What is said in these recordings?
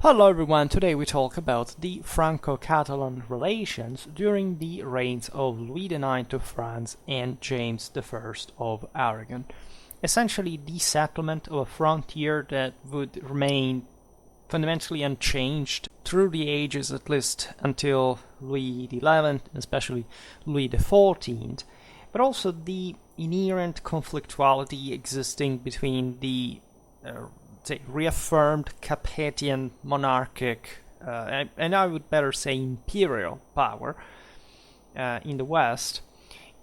Hello everyone, today we talk about the Franco-Catalan relations during the reigns of Louis IX of France and James I of Aragon. Essentially the settlement of a frontier that would remain fundamentally unchanged through the ages, at least until Louis XI, especially Louis XIV, but also the inherent conflictuality existing between the reaffirmed Capetian monarchic, and I would better say imperial power in the West,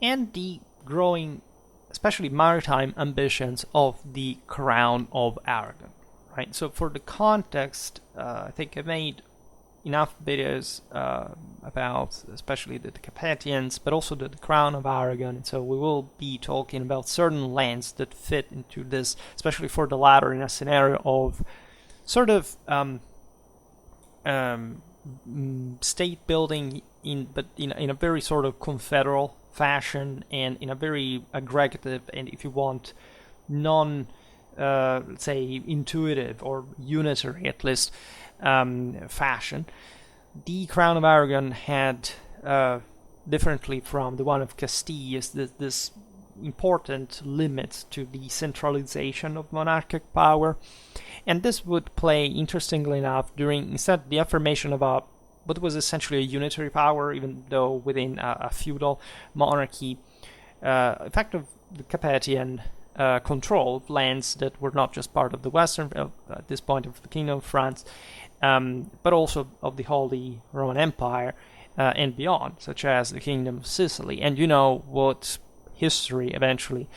and the growing, especially maritime ambitions of the Crown of Aragon. Right. So for the context, I think I made enough videos about especially the Capetians, but also the Crown of Aragon. And so we will be talking about certain lands that fit into this, especially for the latter, in a scenario of sort of state building, but in a very sort of confederal fashion, and in a very aggregative, and if you want, let's say, intuitive or unitary at least fashion. The Crown of Aragon had, differently from the one of Castile, this important limit to the centralization of monarchic power, and this would play, interestingly enough, during instead the affirmation of what was essentially a unitary power, even though within a feudal monarchy, effect of the Capetian control of lands that were not just part of the Western, at this point, of the Kingdom of France, but also of the Holy Roman Empire and beyond, such as the Kingdom of Sicily. And you know what history eventually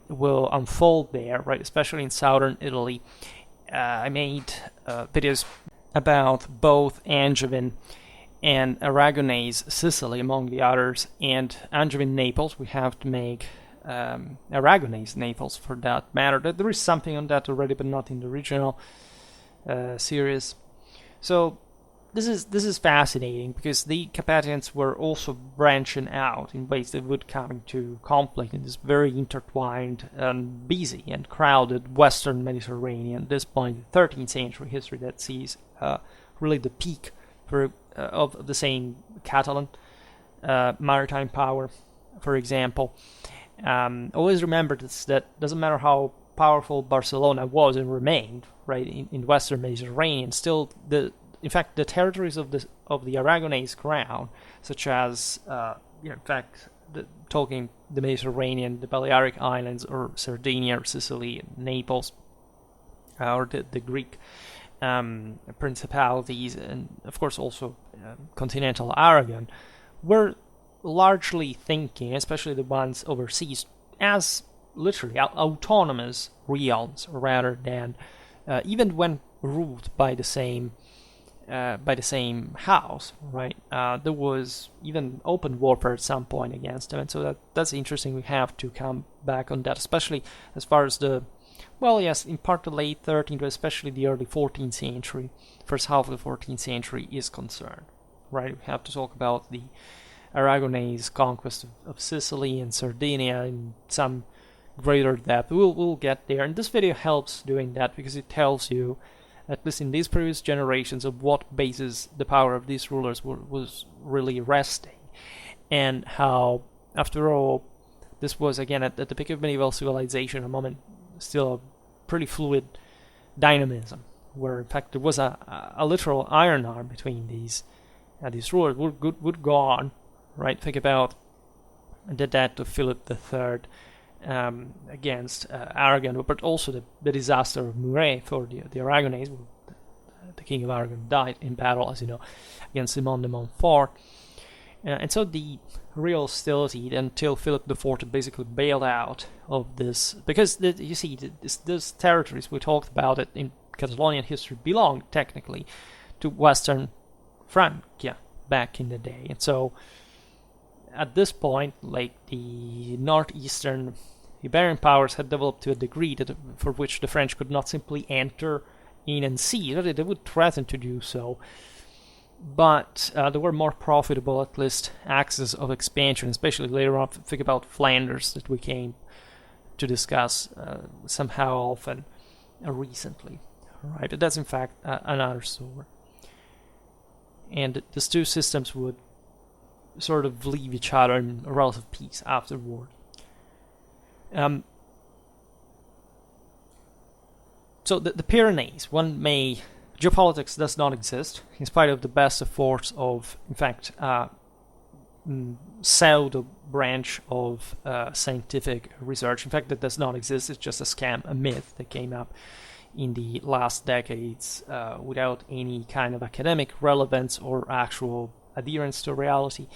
will unfold there, right? Especially in southern Italy. I made videos about both Angevin and Aragonese Sicily, among the others, and Angevin Naples. We have to make Aragonese Naples, for that matter. There is something on that already, but not in the original series. So this is fascinating, because the Capetians were also branching out in ways that would come into conflict in this very intertwined and busy and crowded Western Mediterranean. At this point, 13th century history that sees really the peak of the same Catalan maritime power, for example. Always remember this, that doesn't matter how powerful Barcelona was and remained, right, in Western Mediterranean, still in fact the territories of the Aragonese crown, such as in fact talking the Mediterranean, the Balearic Islands, or Sardinia, or Sicily, Naples, or the Greek principalities, and of course also continental Aragon, were largely thinking, especially the ones overseas, as literally autonomous realms, rather than even when ruled by the same house, right? There was even open warfare at some point against them, and so that's interesting. We have to come back on that, especially as far as in part the late 13th, but especially the early 14th century, first half of the 14th century is concerned, right? We have to talk about the Aragonese conquest of Sicily and Sardinia in some greater depth. We'll get there, and this video helps doing that, because it tells you, at least in these previous generations, of what basis the power of these rulers was really resting, and how, after all, this was, again, at the peak of medieval civilization, a moment still of pretty fluid dynamism, where in fact there was a literal iron arm between these rulers would go on. Right, think about the death of Philip III against Aragon, but also the disaster of Muret for the Aragonese. The King of Aragon died in battle, as you know, against Simon de Montfort. And so the real hostility until Philip IV basically bailed out of this, because you see, these territories we talked about it in Catalonian history belonged technically to Western Francia back in the day, and so at this point, like, the northeastern Iberian powers had developed to a degree for which the French could not simply enter in and seize. They would threaten to do so, but there were more profitable, at least, axes of expansion, especially later on. Think about Flanders, that we came to discuss somehow often recently, right? But that's in fact another story. And these two systems would sort of leave each other in relative peace afterward. So the Pyrenees, geopolitics does not exist, in spite of the best efforts of, in fact, pseudo branch of scientific research. In fact, that does not exist. It's just a scam, a myth that came up in the last decades without any kind of academic relevance or actual adherence to reality.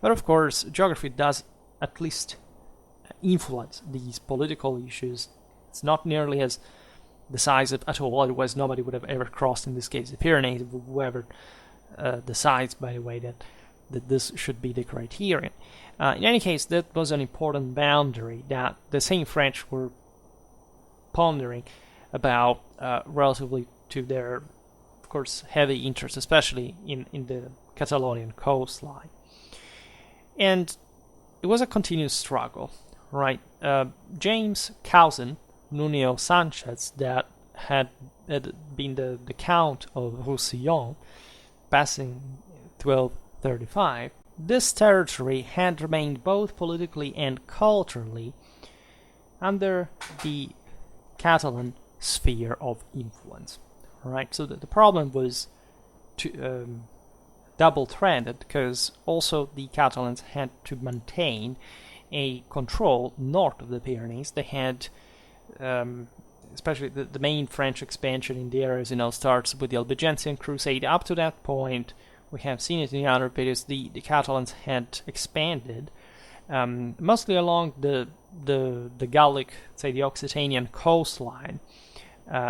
But of course, geography does at least influence these political issues. It's not nearly as decisive at all, otherwise nobody would have ever crossed, in this case, the Pyrenees. Whoever decides, by the way, that this should be the criterion. In any case, that was an important boundary that the same French were pondering about relatively to their, of course, heavy interest, especially in the Catalonian coastline. And it was a continuous struggle, right? James' cousin, Nuno Sanchez, that had been the Count of Roussillon, passing 1235, this territory had remained both politically and culturally under the Catalan sphere of influence, right? So the problem was double-threaded, because also the Catalans had to maintain a control north of the Pyrenees. They had, especially the main French expansion in the areas, starts with the Albigensian Crusade. Up to that point, we have seen it in the other videos, the Catalans had expanded mostly along the Gallic, say the Occitanian coastline.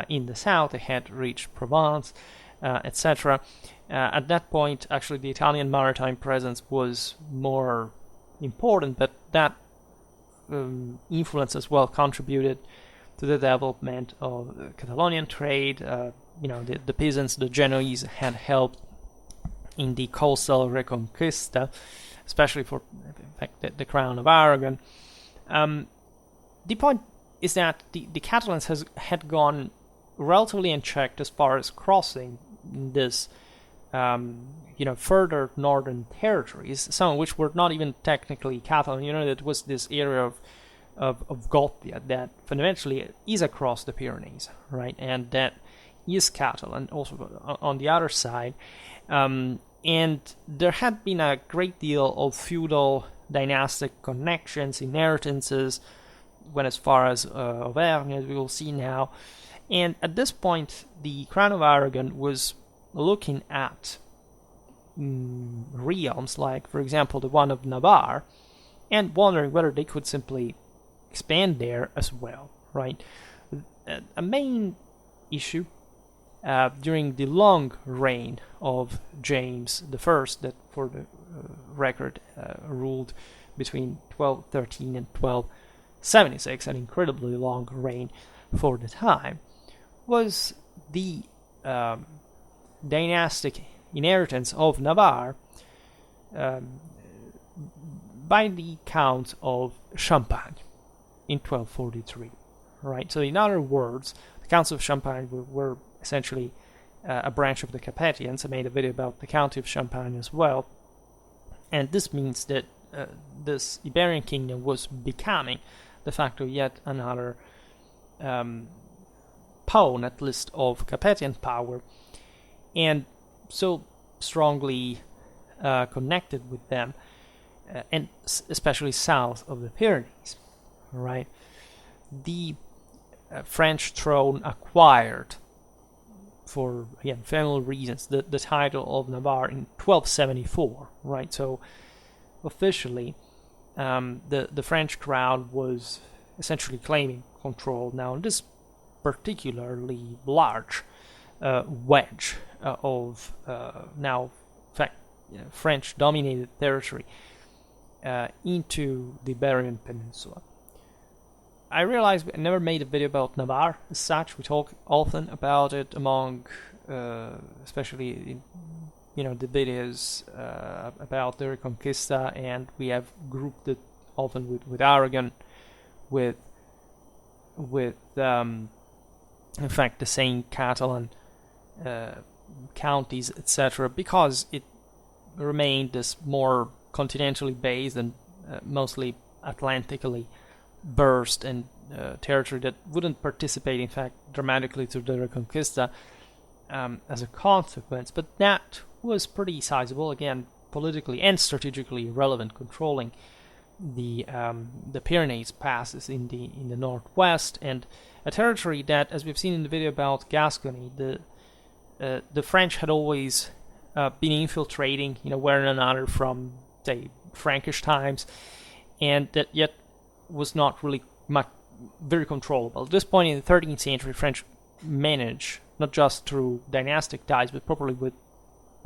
In the south, they had reached Provence, etc. At that point, actually, the Italian maritime presence was more important, but that influence as well contributed to the development of the Catalonian trade. The peasants, the Genoese, had helped in the coastal Reconquista, especially for, in fact, the Crown of Aragon. The point is that the Catalans had gone relatively unchecked as far as crossing this, further northern territories, some of which were not even technically Catalan. It was this area of Gothia that fundamentally is across the Pyrenees, right? And that is Catalan, also on the other side. And there had been a great deal of feudal dynastic connections, inheritances, went as far as Auvergne, as we will see now. And at this point, the Crown of Aragon was looking at realms like, for example, the one of Navarre, and wondering whether they could simply expand there as well, right? A main issue during the long reign of James I, that for the record ruled between 1213 and 1276, an incredibly long reign for the time, was the dynastic inheritance of Navarre by the Count of Champagne in 1243, right? So in other words, the Counts of Champagne were essentially a branch of the Capetians. I made a video about the County of Champagne as well, and this means that this Iberian kingdom was becoming de facto yet another pawn, at least, of Capetian power, and so strongly connected with them, and especially south of the Pyrenees, right? The French throne acquired, for, again, family reasons, the title of Navarre in 1274, right? So officially, the French crown was essentially claiming control now in this particularly large wedge of now, in fact, French-dominated territory into the Iberian Peninsula. I realized I never made a video about Navarre as such. We talk often about it among, especially in, the videos about the Reconquista, and we have grouped it often with Aragon, with in fact, the same Catalan counties, etc., because it remained this more continentally based and mostly Atlantically burst and territory that wouldn't participate, in fact, dramatically to the Reconquista as a consequence. But that was pretty sizable, again, politically and strategically relevant, controlling the Pyrenees passes in the northwest, and a territory that, as we've seen in the video about Gascony, the French had always been infiltrating, one another from, say, Frankish times, and that yet was not really very controllable. At this point in the 13th century, French managed, not just through dynastic ties, but properly with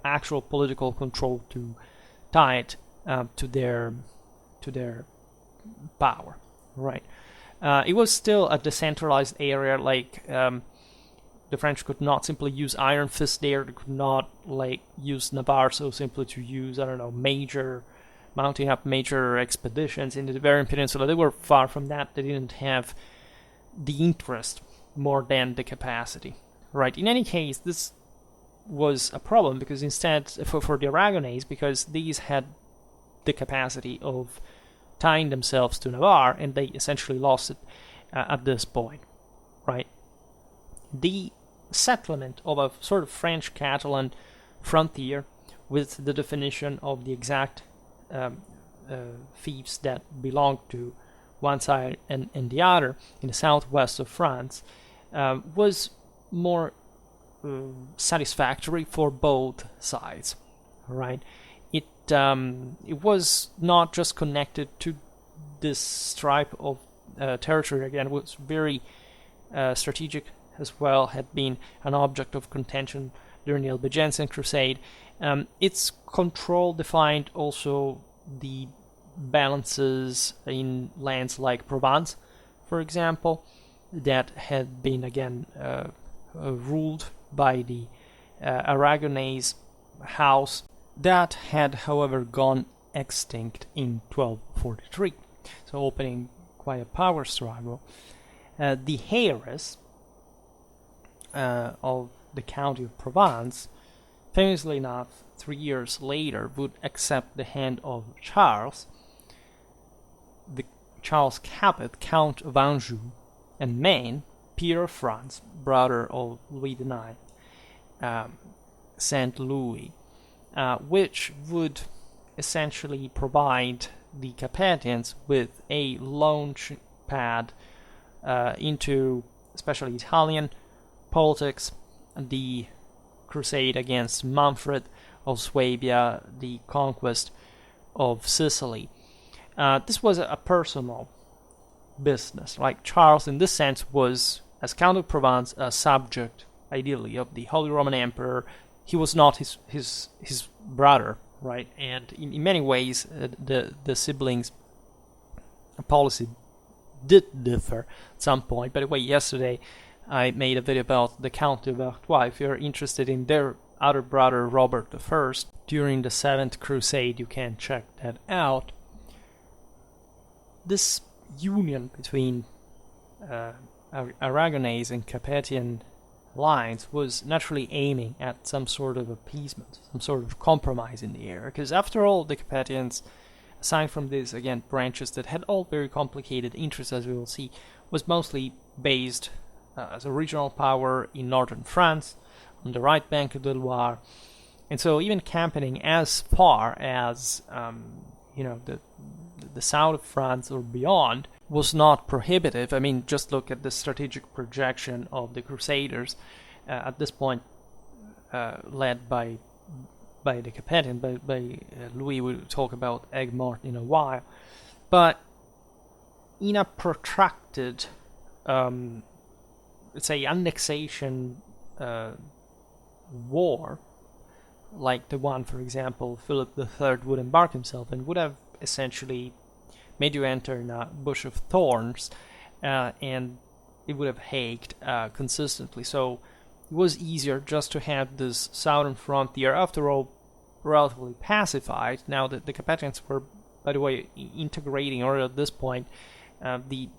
actual political control, to tie it to their power, right? It was still a decentralized area. Like the French could not simply use Iron Fist there. They could not use Navarre so simply to use, mounting up major expeditions into the Iberian Peninsula. They were far from that. They didn't have the interest more than the capacity, right? In any case, this was a problem because instead, for the Aragonese, because these had the capacity of tying themselves to Navarre, and they essentially lost it at this point, right? The settlement of a sort of French-Catalan frontier with the definition of the exact fiefs that belonged to one side and the other in the southwest of France was more satisfactory for both sides, right? It was not just connected to this stripe of territory. Again, it was very strategic as well, had been an object of contention during the Albigensian Crusade. Its control defined also the balances in lands like Provence, for example, that had been again ruled by the Aragonese house that had, however, gone extinct in 1243, so opening quite a power struggle. The heiress of the county of Provence, famously enough, 3 years later, would accept the hand of Charles, Charles Capet, Count of Anjou and Maine, peer of France, brother of Louis IX, Saint Louis, which would essentially provide the Capetians with a launch pad into especially Italian politics, the crusade against Manfred of Swabia, the conquest of Sicily. This was a personal business. Like Charles, in this sense, was, as Count of Provence, a subject, ideally, of the Holy Roman Emperor. He was not his brother, right? And in many ways, the siblings' policy did differ at some point. By the way, yesterday I made a video about the Count of Artois. If you're interested in their other brother, Robert I, during the 7th Crusade, you can check that out. This union between Aragonese and Capetian lines was naturally aiming at some sort of appeasement, some sort of compromise in the air, because after all, the Capetians, aside from these, again, branches that had all very complicated interests, as we will see, was mostly based as a regional power in northern France, on the right bank of the Loire, and so even campaigning as far as the south of France or beyond was not prohibitive. I mean, just look at the strategic projection of the Crusaders at this point, led by the Capetian, by Louis. We'll talk about Aigues-Mortes in a while, but in a protracted, let's say, annexation war, like the one, for example, Philip III would embark himself and would have essentially made you enter in a bush of thorns, and it would have haked consistently. So it was easier just to have this southern frontier, after all, relatively pacified. Now that the Capetians were, by the way, integrating, or at this point, the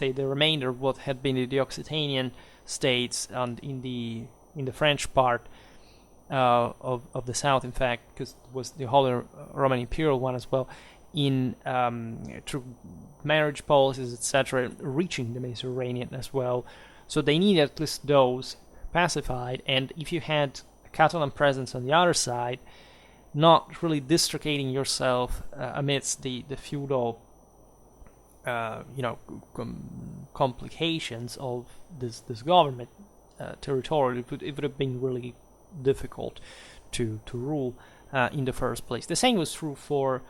remainder of what had been the Occitanian states and in the French part of the south, in fact, because it was the Holy Roman Imperial one as well, in through marriage policies, etc., reaching the Mediterranean as well. So they needed at least those pacified, and if you had a Catalan presence on the other side, not really dislocating yourself amidst the feudal complications of this government territory, it would have been really difficult to rule in the first place. The same was true for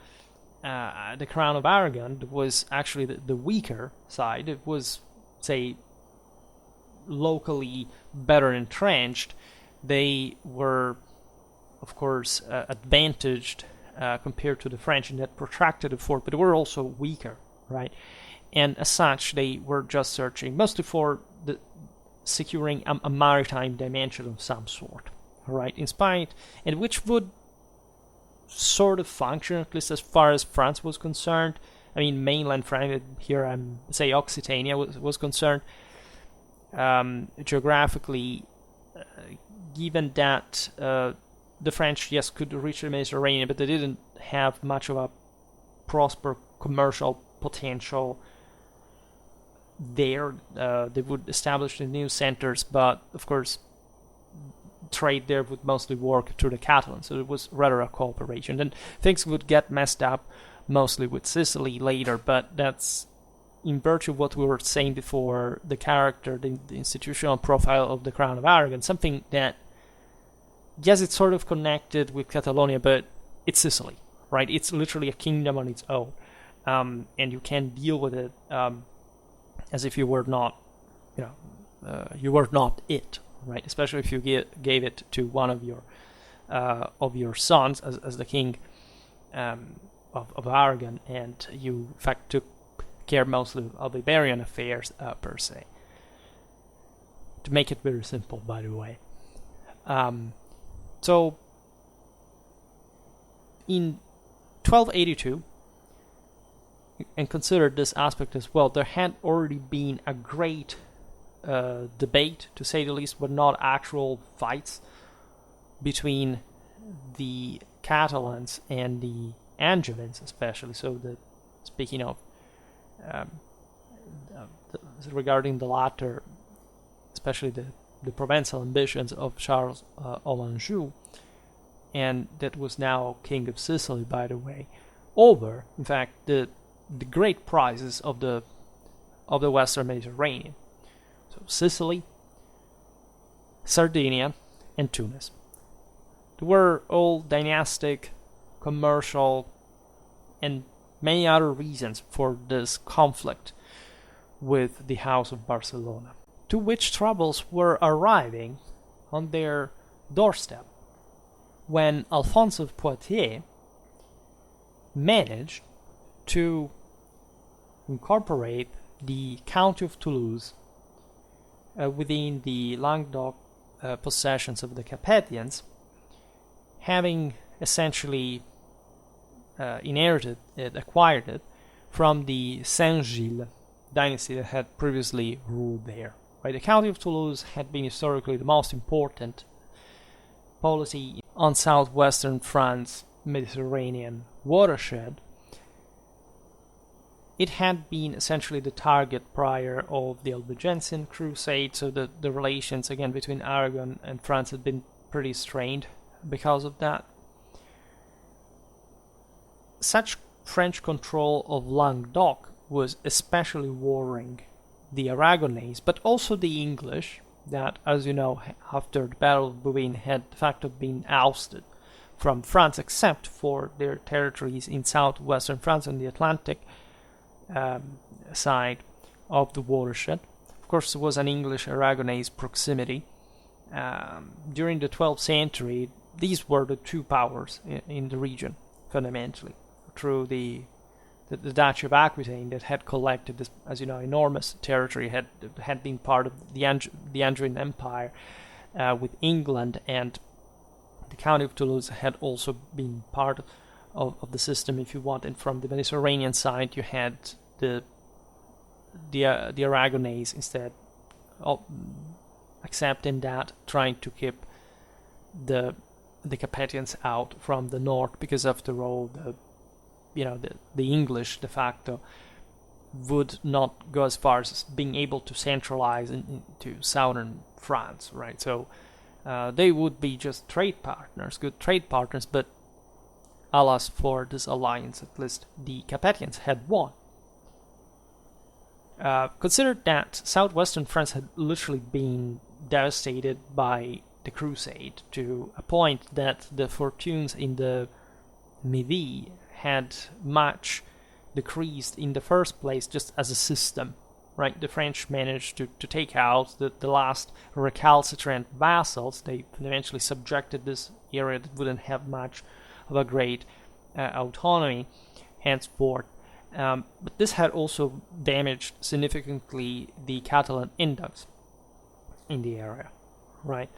the Crown of Aragon. It was actually the weaker side. It was, say, locally better entrenched. They were, of course, advantaged compared to the French in that protracted effort, but they were also weaker, right? And as such, they were just searching mostly for securing a maritime dimension of some sort, right? In spite, and which would sort of function, at least as far as France was concerned. I mean, mainland France, here I'm, say, Occitania was concerned. Geographically, given that the French, yes, could reach the Mediterranean, but they didn't have much of a prosper commercial potential there. They would establish the new centers, but of course trade there would mostly work through the Catalans, so it was rather a cooperation. Then things would get messed up mostly with Sicily later, but that's in virtue of what we were saying before, the character, the institutional profile of the Crown of Aragon, something that, yes, it's sort of connected with Catalonia, but it's Sicily, right? It's literally a kingdom on its own, and you can deal with it as if you were not, you were not it, right? Especially if you gave it to one of your sons as the king of Aragon, and you in fact took care mostly of Iberian affairs per se. To make it very simple, by the way. So in 1282, and consider this aspect as well, there had already been a great debate, to say the least, but not actual fights between the Catalans and the Angevins, especially. So, speaking of regarding the latter, especially the Provençal ambitions of Charles of Anjou, and that was now King of Sicily, by the way, over, in fact, the great prizes of the Western Mediterranean. So Sicily, Sardinia, and Tunis. They were all dynastic, commercial, and many other reasons for this conflict with the House of Barcelona, to which troubles were arriving on their doorstep when Alphonse of Poitiers managed to incorporate the County of Toulouse within the Languedoc possessions of the Capetians, having essentially acquired it from the Saint-Gilles dynasty that had previously ruled there. Right? The County of Toulouse had been historically the most important polity on southwestern France Mediterranean watershed. It had been essentially the target prior of the Albigensian crusade, so the relations again between Aragon and France had been pretty strained because of that. Such French control of Languedoc was especially worrying the Aragonese, but also the English, that, as you know, after the Battle of Bouvines had de facto been ousted from France, except for their territories in southwestern France and the Atlantic side of the watershed. Of course, there was an English-Aragonese proximity. During the 12th century, these were the two powers in the region, fundamentally, through the Duchy of Aquitaine that had collected this, as you know, enormous territory, had been part of the Angevin Empire with England, and the County of Toulouse had also been part of the system, if you want. And from the Mediterranean side, you had the Aragonese instead, accepting that, trying to keep the Capetians out from the north, because after all, the English de facto would not go as far as being able to centralize into southern France, right? So they would be just trade partners, good trade partners, but alas for this alliance, at least the Capetians had won. Consider that southwestern France had literally been devastated by the Crusade, to a point that the fortunes in the Midi had much decreased in the first place, just as a system, right? The French managed to take out the last recalcitrant vassals. They eventually subjected this area that wouldn't have much of a great autonomy henceforth. But this had also damaged significantly the Catalan index in the area, right?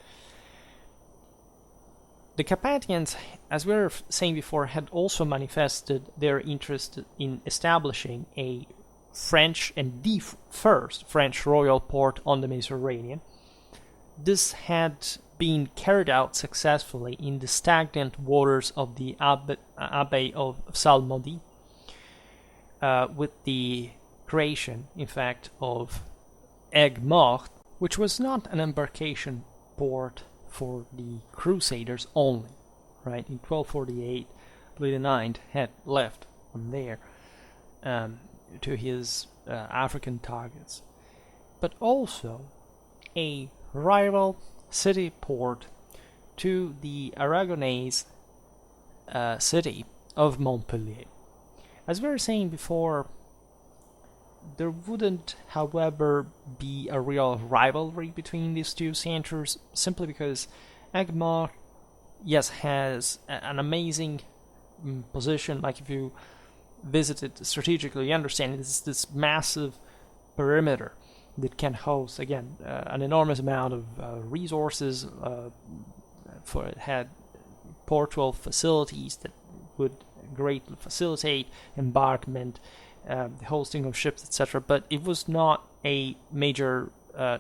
The Capetians, as we were saying before, had also manifested their interest in establishing a French and the first French royal port on the Mediterranean. This had been carried out successfully in the stagnant waters of the Abbey of Salmody, with the creation, in fact, of Aigues-Mortes, which was not an embarkation port for the Crusaders only, right? In 1248, Louis IX had left from there to his African targets, but also a rival city port to the Aragonese city of Montpellier. As we were saying before, there wouldn't, however, be a real rivalry between these two centers, simply because Aigues-Mortes, yes, has an amazing position. Like, if you visit it strategically, you understand this massive perimeter that can host, again, an enormous amount of resources. For it had portual facilities that would greatly facilitate embarkment, the hosting of ships, etc. But it was not a major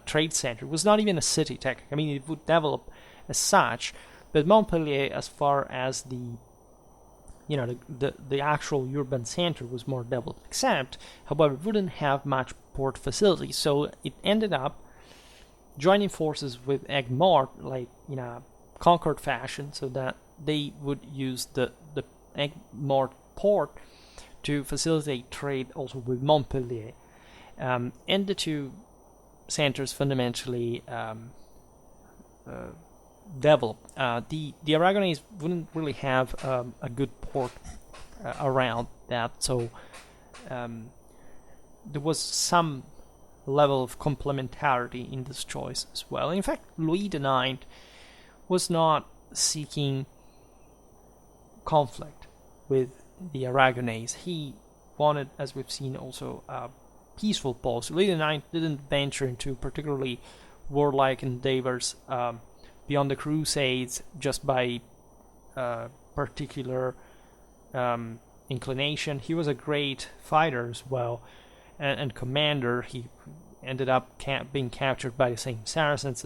trade center. It was not even a city, technically. I mean, it would develop as such. But Montpellier, as far as the actual urban center, was more developed. Except, however, it wouldn't have much port facilities. So it ended up joining forces with Aigues-Mortes, like in a conquered fashion, so that they would use the Aigues-Mortes port to facilitate trade also with Montpellier. And the two centers fundamentally developed. The Aragonese wouldn't really have a good port around that, so there was some level of complementarity in this choice as well. In fact, Louis IX was not seeking conflict with the Aragonese. He wanted, as we've seen, also a peaceful policy. Louis IX didn't venture into particularly warlike endeavors beyond the Crusades just by particular inclination. He was a great fighter as well, and commander. He ended up being captured by the same Saracens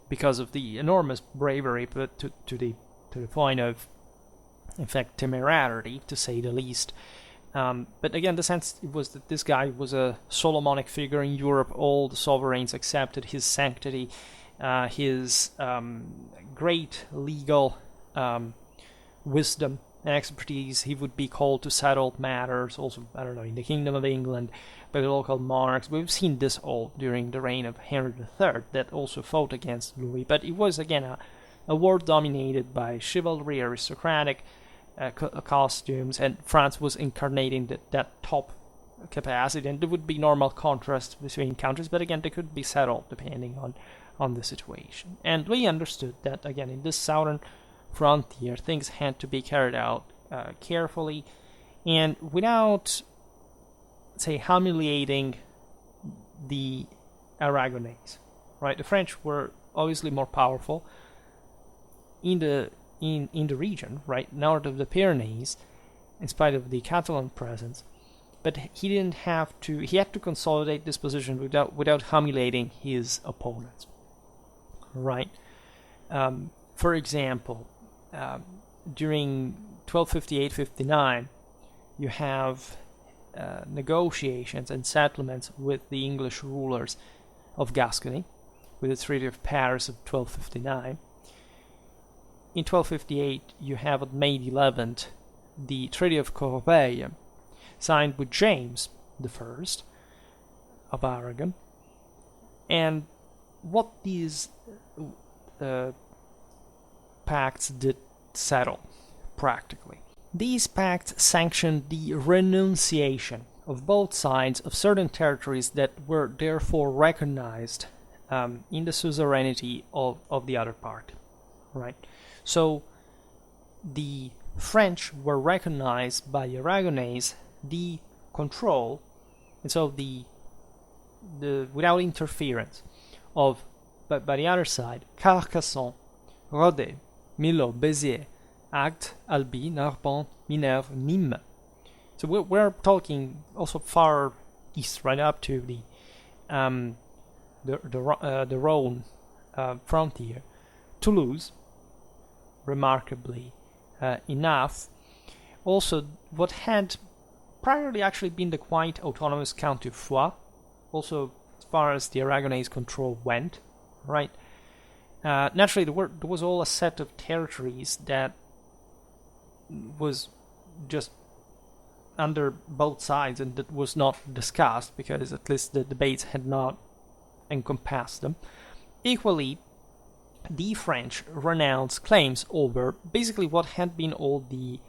because of the enormous bravery, but to the point of, in fact, temerity, to say the least. But again, the sense was that this guy was a Solomonic figure in Europe. All the sovereigns accepted his sanctity, his great legal wisdom and expertise. He would be called to settle matters, also, I don't know, in the Kingdom of England, by the local monarchs. We've seen this all during the reign of Henry III, that also fought against Louis. But it was, again, a war dominated by chivalry, aristocratic costumes, and France was incarnating that top capacity, and there would be normal contrast between countries, but again, they could be settled depending on the situation. And we understood that, again, in this southern frontier, things had to be carried out carefully and without, say, humiliating the Aragonese, right? The French were obviously more powerful in the region, right, north of the Pyrenees, in spite of the Catalan presence, but he had to consolidate this position without humiliating his opponents. right? For example, during 1258-59, you have negotiations and settlements with the English rulers of Gascony, with the Treaty of Paris of 1259. In 1258, you have on May 11th the Treaty of Corbeil, signed with James I of Aragon. And what these pacts did settle, practically. These pacts sanctioned the renunciation of both sides of certain territories that were therefore recognized in the suzerainty of the other party, right? So the French were recognized by the Aragonese the control, and so the without interference of, but by the other side, Carcassonne, Rodez, Milhaud, Béziers, Agde, Albi, Narbonne, Minerve, Nîmes. So we're talking also far east, right up to the Rhone frontier. Toulouse, remarkably enough, also what had priorly actually been the quite autonomous County of Foix, also as far as the Aragonese control went, right? Naturally, there was all a set of territories that was just under both sides and that was not discussed because at least the debates had not encompassed them. Equally, the French renounced claims over basically what had been all the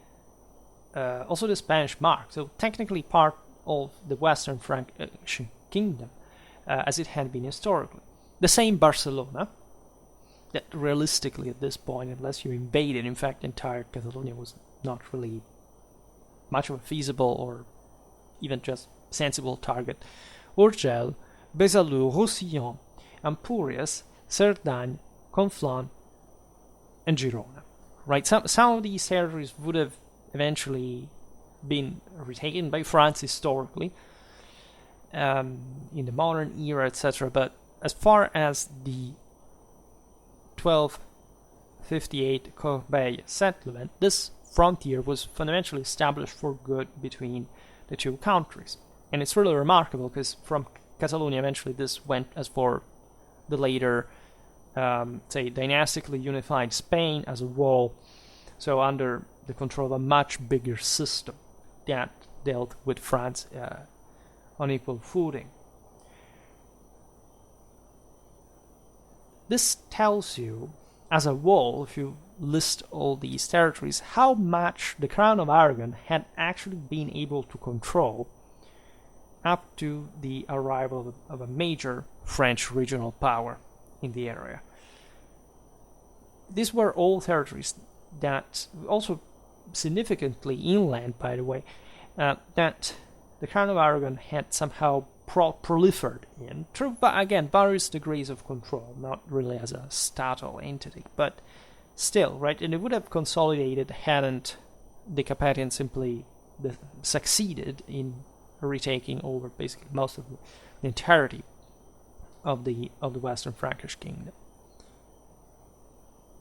also the Spanish mark, so technically part of the Western Frankish kingdom as it had been historically. The same Barcelona, that realistically at this point, unless you invaded, in fact, entire Catalonia was not really much of a feasible or even just sensible target. Urgell, Besalú, Roussillon, Empúries, Cerdagne, Conflans, and Girona. Right? Some of these territories would have eventually been retaken by France historically in the modern era, etc. But as far as the 1258 Corbeil settlement, this frontier was fundamentally established for good between the two countries. And it's really remarkable because from Catalonia eventually this went as for the later, say, dynastically unified Spain as a whole, so under the control of a much bigger system that dealt with France on equal footing. This tells you, as a whole, if you list all these territories, how much the Crown of Aragon had actually been able to control up to the arrival of a major French regional power in the area. These were all territories that, also significantly inland, by the way, that the Crown of Aragon had somehow proliferated in, through, again, various degrees of control, not really as a statal entity, but still, right? And it would have consolidated hadn't the Capetians simply succeeded in retaking over basically most of the entirety of the Western Frankish kingdom.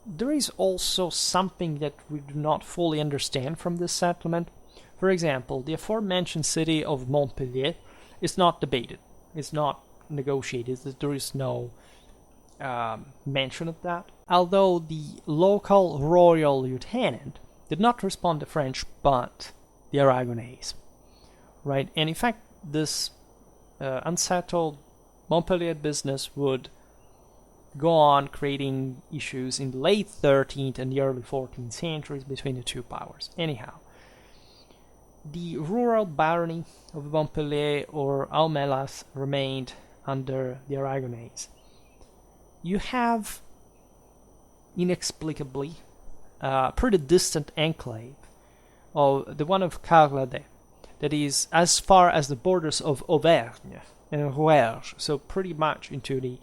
There is also something that we do not fully understand from this settlement. For example, the aforementioned city of Montpellier is not debated, it's not negotiated, there is no mention of that. Although the local royal lieutenant did not respond to French, but the Aragonese, right? And in fact, this unsettled Montpellier business would go on creating issues in the late 13th and the early 14th centuries between the two powers. Anyhow, the rural barony of Montpellier or Aumelas remained under the Aragonese. You have, inexplicably, a pretty distant enclave of the one of Carladais, that is as far as the borders of Auvergne and Rouergue, so pretty much into the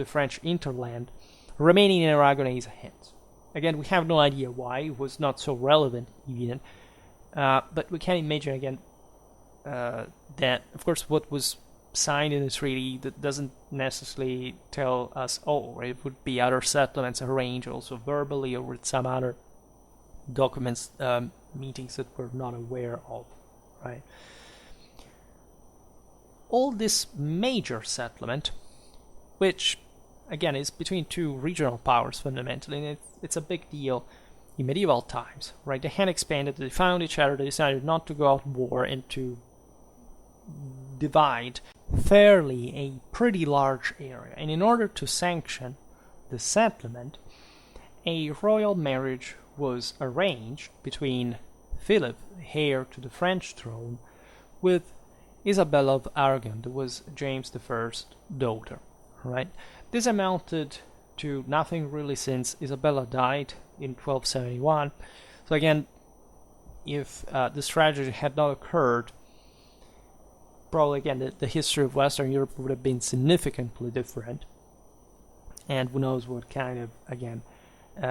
French hinterland, remaining in Aragonese hands. Again, we have no idea why, it was not so relevant even, but we can imagine again that, of course, what was signed in the treaty, that doesn't necessarily tell us, oh, it would be other settlements arranged also verbally or with some other documents, meetings that we're not aware of, right? All this major settlement, which again is between two regional powers fundamentally, and it's a big deal in medieval times, right? They had expanded, they found each other, they decided not to go out war and to divide fairly a pretty large area. And in order to sanction the settlement, a royal marriage was arranged between Philip, heir to the French throne, with Isabella of Aragon, that was James I's daughter, right? This amounted to nothing really since Isabella died in 1271. So again, if this tragedy had not occurred, probably again the history of Western Europe would have been significantly different, and who knows what kind of, again,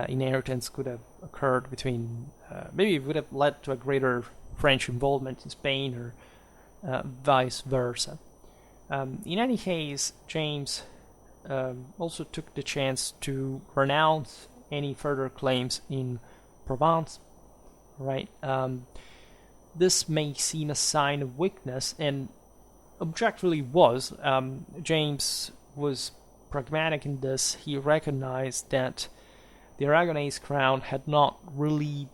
inheritance could have occurred between, maybe it would have led to a greater French involvement in Spain, or vice versa. In any case, James also took the chance to renounce any further claims in Provence, right? This may seem a sign of weakness, and objectively was. James was pragmatic in this. He recognized that the Aragonese crown had not really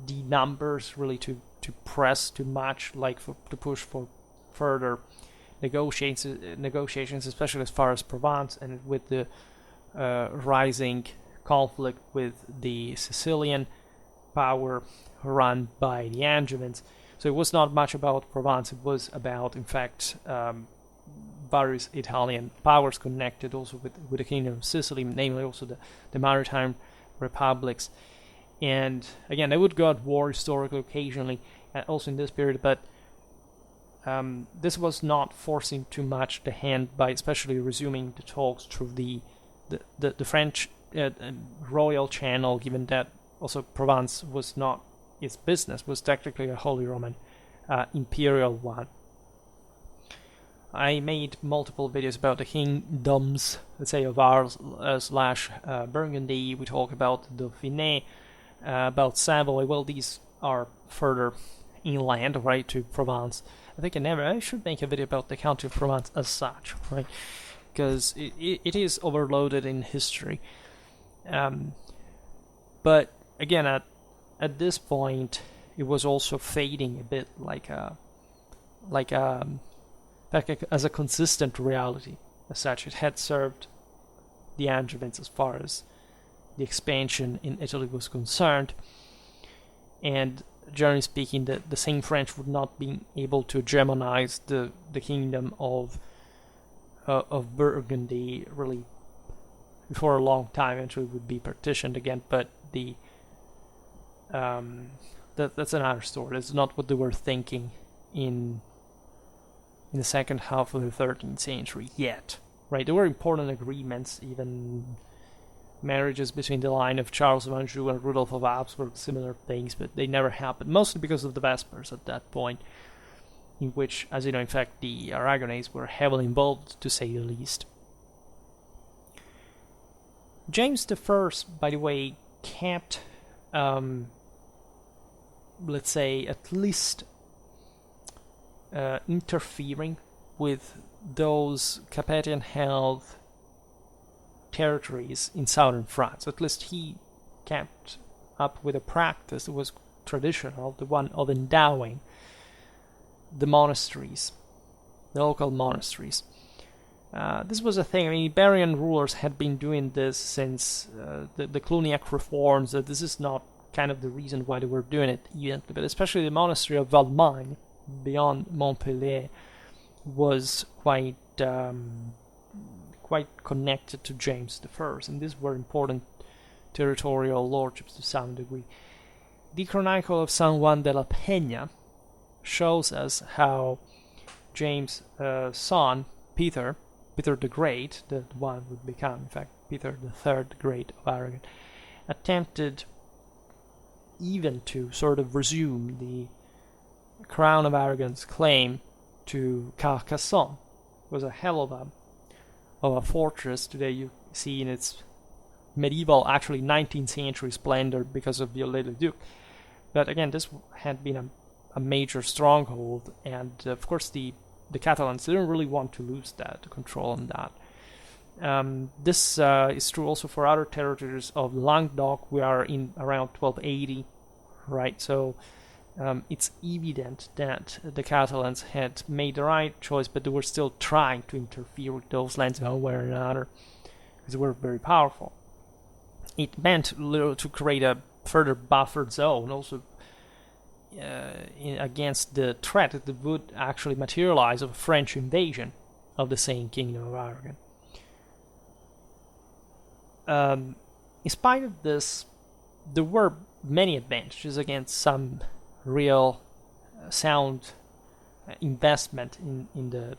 the numbers really to press too much, like to push for further negotiations, especially as far as Provence, and with the rising conflict with the Sicilian power run by the Angevins. So it was not much about Provence, it was about, in fact, various Italian powers connected also with the Kingdom of Sicily, namely also the maritime republics. And again, they would go at war historically occasionally, also in this period, but this was not forcing too much the hand by especially resuming the talks through the French royal channel, given that also Provence was not its business, was technically a Holy Roman imperial one. I made multiple videos about the kingdoms, let's say, of Arles / Burgundy. We talk about Dauphiné, about Savoy. Well, these are further inland, right, to Provence. I think I should make a video about the County of Provence as such, right, because it is overloaded in history. But again, at this point, it was also fading a bit, as a consistent reality. As such, it had served the Angevins as far as the expansion in Italy was concerned, and generally speaking, the same French would not be able to hegemonize the kingdom of Burgundy really for a long time. Eventually, it would be partitioned again, but that's another story. That's not what they were thinking in the second half of the 13th century yet, right? There were important agreements, even marriages between the line of Charles of Anjou and Rudolph of Habsburg, similar things, but they never happened, mostly because of the Vespers at that point, in which, as you know, in fact, the Aragonese were heavily involved, to say the least. James I, by the way, kept, let's say, at least interfering with those Capetian-held territories in southern France. At least he kept up with a practice that was traditional, the one of endowing the monasteries, the local monasteries. This was a thing. I mean, Iberian rulers had been doing this since the Cluniac reforms. This is not kind of the reason why they were doing it, but especially the monastery of Valmagne, beyond Montpellier, was quite connected to James I, and these were important territorial lordships to some degree. The Chronicle of San Juan de la Peña shows us how James' son, Peter the Great, the one would become, in fact, Peter III the Great of Aragon, attempted even to sort of resume the Crown of Aragon's claim to Carcassonne. It was a hell of a fortress. Today you see in its medieval, actually 19th century splendor because of Viollet-le-Duc. But again, this had been a major stronghold, and of course the Catalans didn't really want to lose that control on that. This is true also for other territories of Languedoc. We are in around 1280, right? So it's evident that the Catalans had made the right choice, but they were still trying to interfere with those lands in one way or another, because they were very powerful. It meant to create a further buffered zone, also against the threat that would actually materialize of a French invasion of the same Kingdom of Aragon. In spite of this, there were many advantages against some real sound investment in the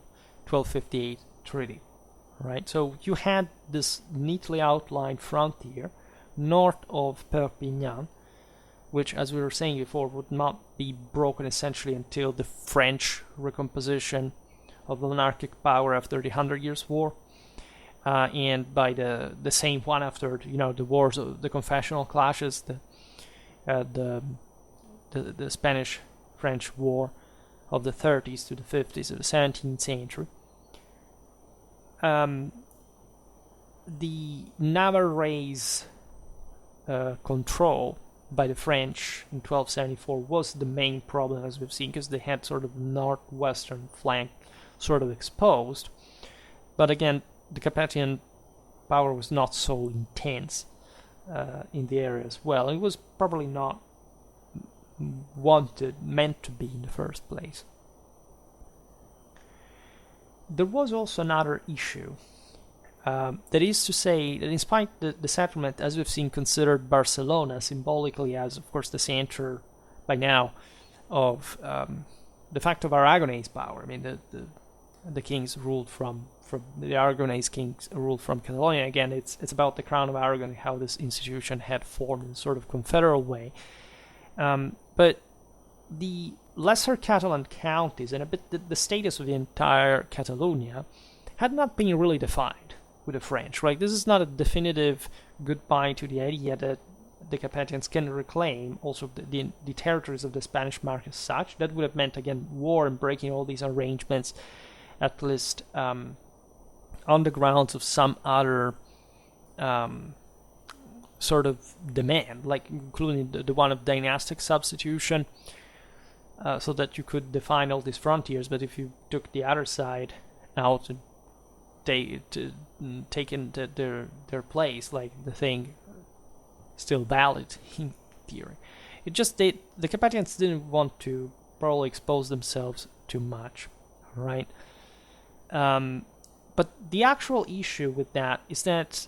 1258 treaty, right? So you had this neatly outlined frontier north of Perpignan, which, as we were saying before, would not be broken essentially until the French recomposition of the monarchic power after the 100 Years' War, and by the same one after the wars of the confessional clashes, the Spanish-French War of the 30s to the 50s of the 17th century. The Navarrese control by the French in 1274 was the main problem, as we've seen, because they had sort of northwestern flank sort of exposed. But again, the Capetian power was not so intense in the area as well. It was probably not meant to be in the first place. There was also another issue. That is to say that in spite the settlement, as we've seen, considered Barcelona symbolically as, of course, the center by now of the fact of Aragonese power. I mean, the kings ruled from the Aragonese kings ruled from Catalonia. Again, it's about the Crown of Aragon, how this institution had formed in a sort of confederal way. But the lesser Catalan counties and a bit the status of the entire Catalonia had not been really defined with the French, right? This is not a definitive goodbye to the idea that the Capetians can reclaim also the territories of the Spanish mark as such. That would have meant, again, war and breaking all these arrangements, at least on the grounds of some other sort of demand, like including the one of dynastic substitution, so that you could define all these frontiers. But if you took the other side out and taken their place, like the thing still valid in theory. It just the Capetians didn't want to probably expose themselves too much, right? But the actual issue with that is that,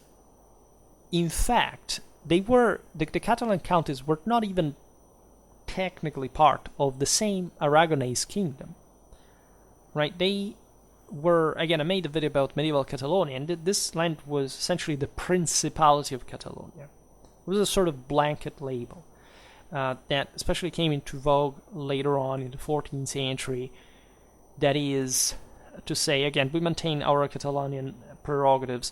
in fact, the Catalan counties were not even technically part of the same Aragonese kingdom, right? They were, again, I made a video about medieval Catalonia, and this land was essentially the Principality of Catalonia. It was a sort of blanket label that especially came into vogue later on in the 14th century. That is to say, again, we maintain our Catalonian prerogatives.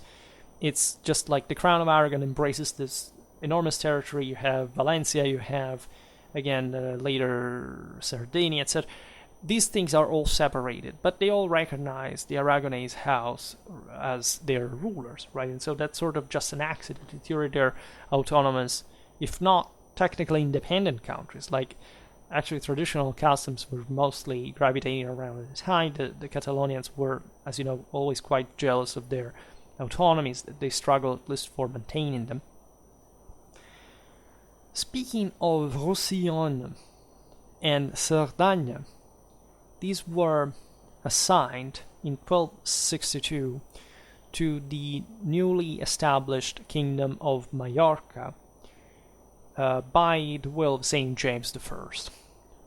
It's just like the Crown of Aragon embraces this enormous territory. You have Valencia, you have, again, later Sardinia, etc. These things are all separated, but they all recognize the Aragonese house as their rulers, right? And so that's sort of just an accident. In theory, they're autonomous, if not technically independent countries. Like, actually, traditional customs were mostly gravitating around this time. The Catalonians were, as you know, always quite jealous of their autonomies. They struggled at least for maintaining them. Speaking of Roussillon and Cerdagne, these were assigned in 1262 to the newly established Kingdom of Majorca by the will of Saint James I.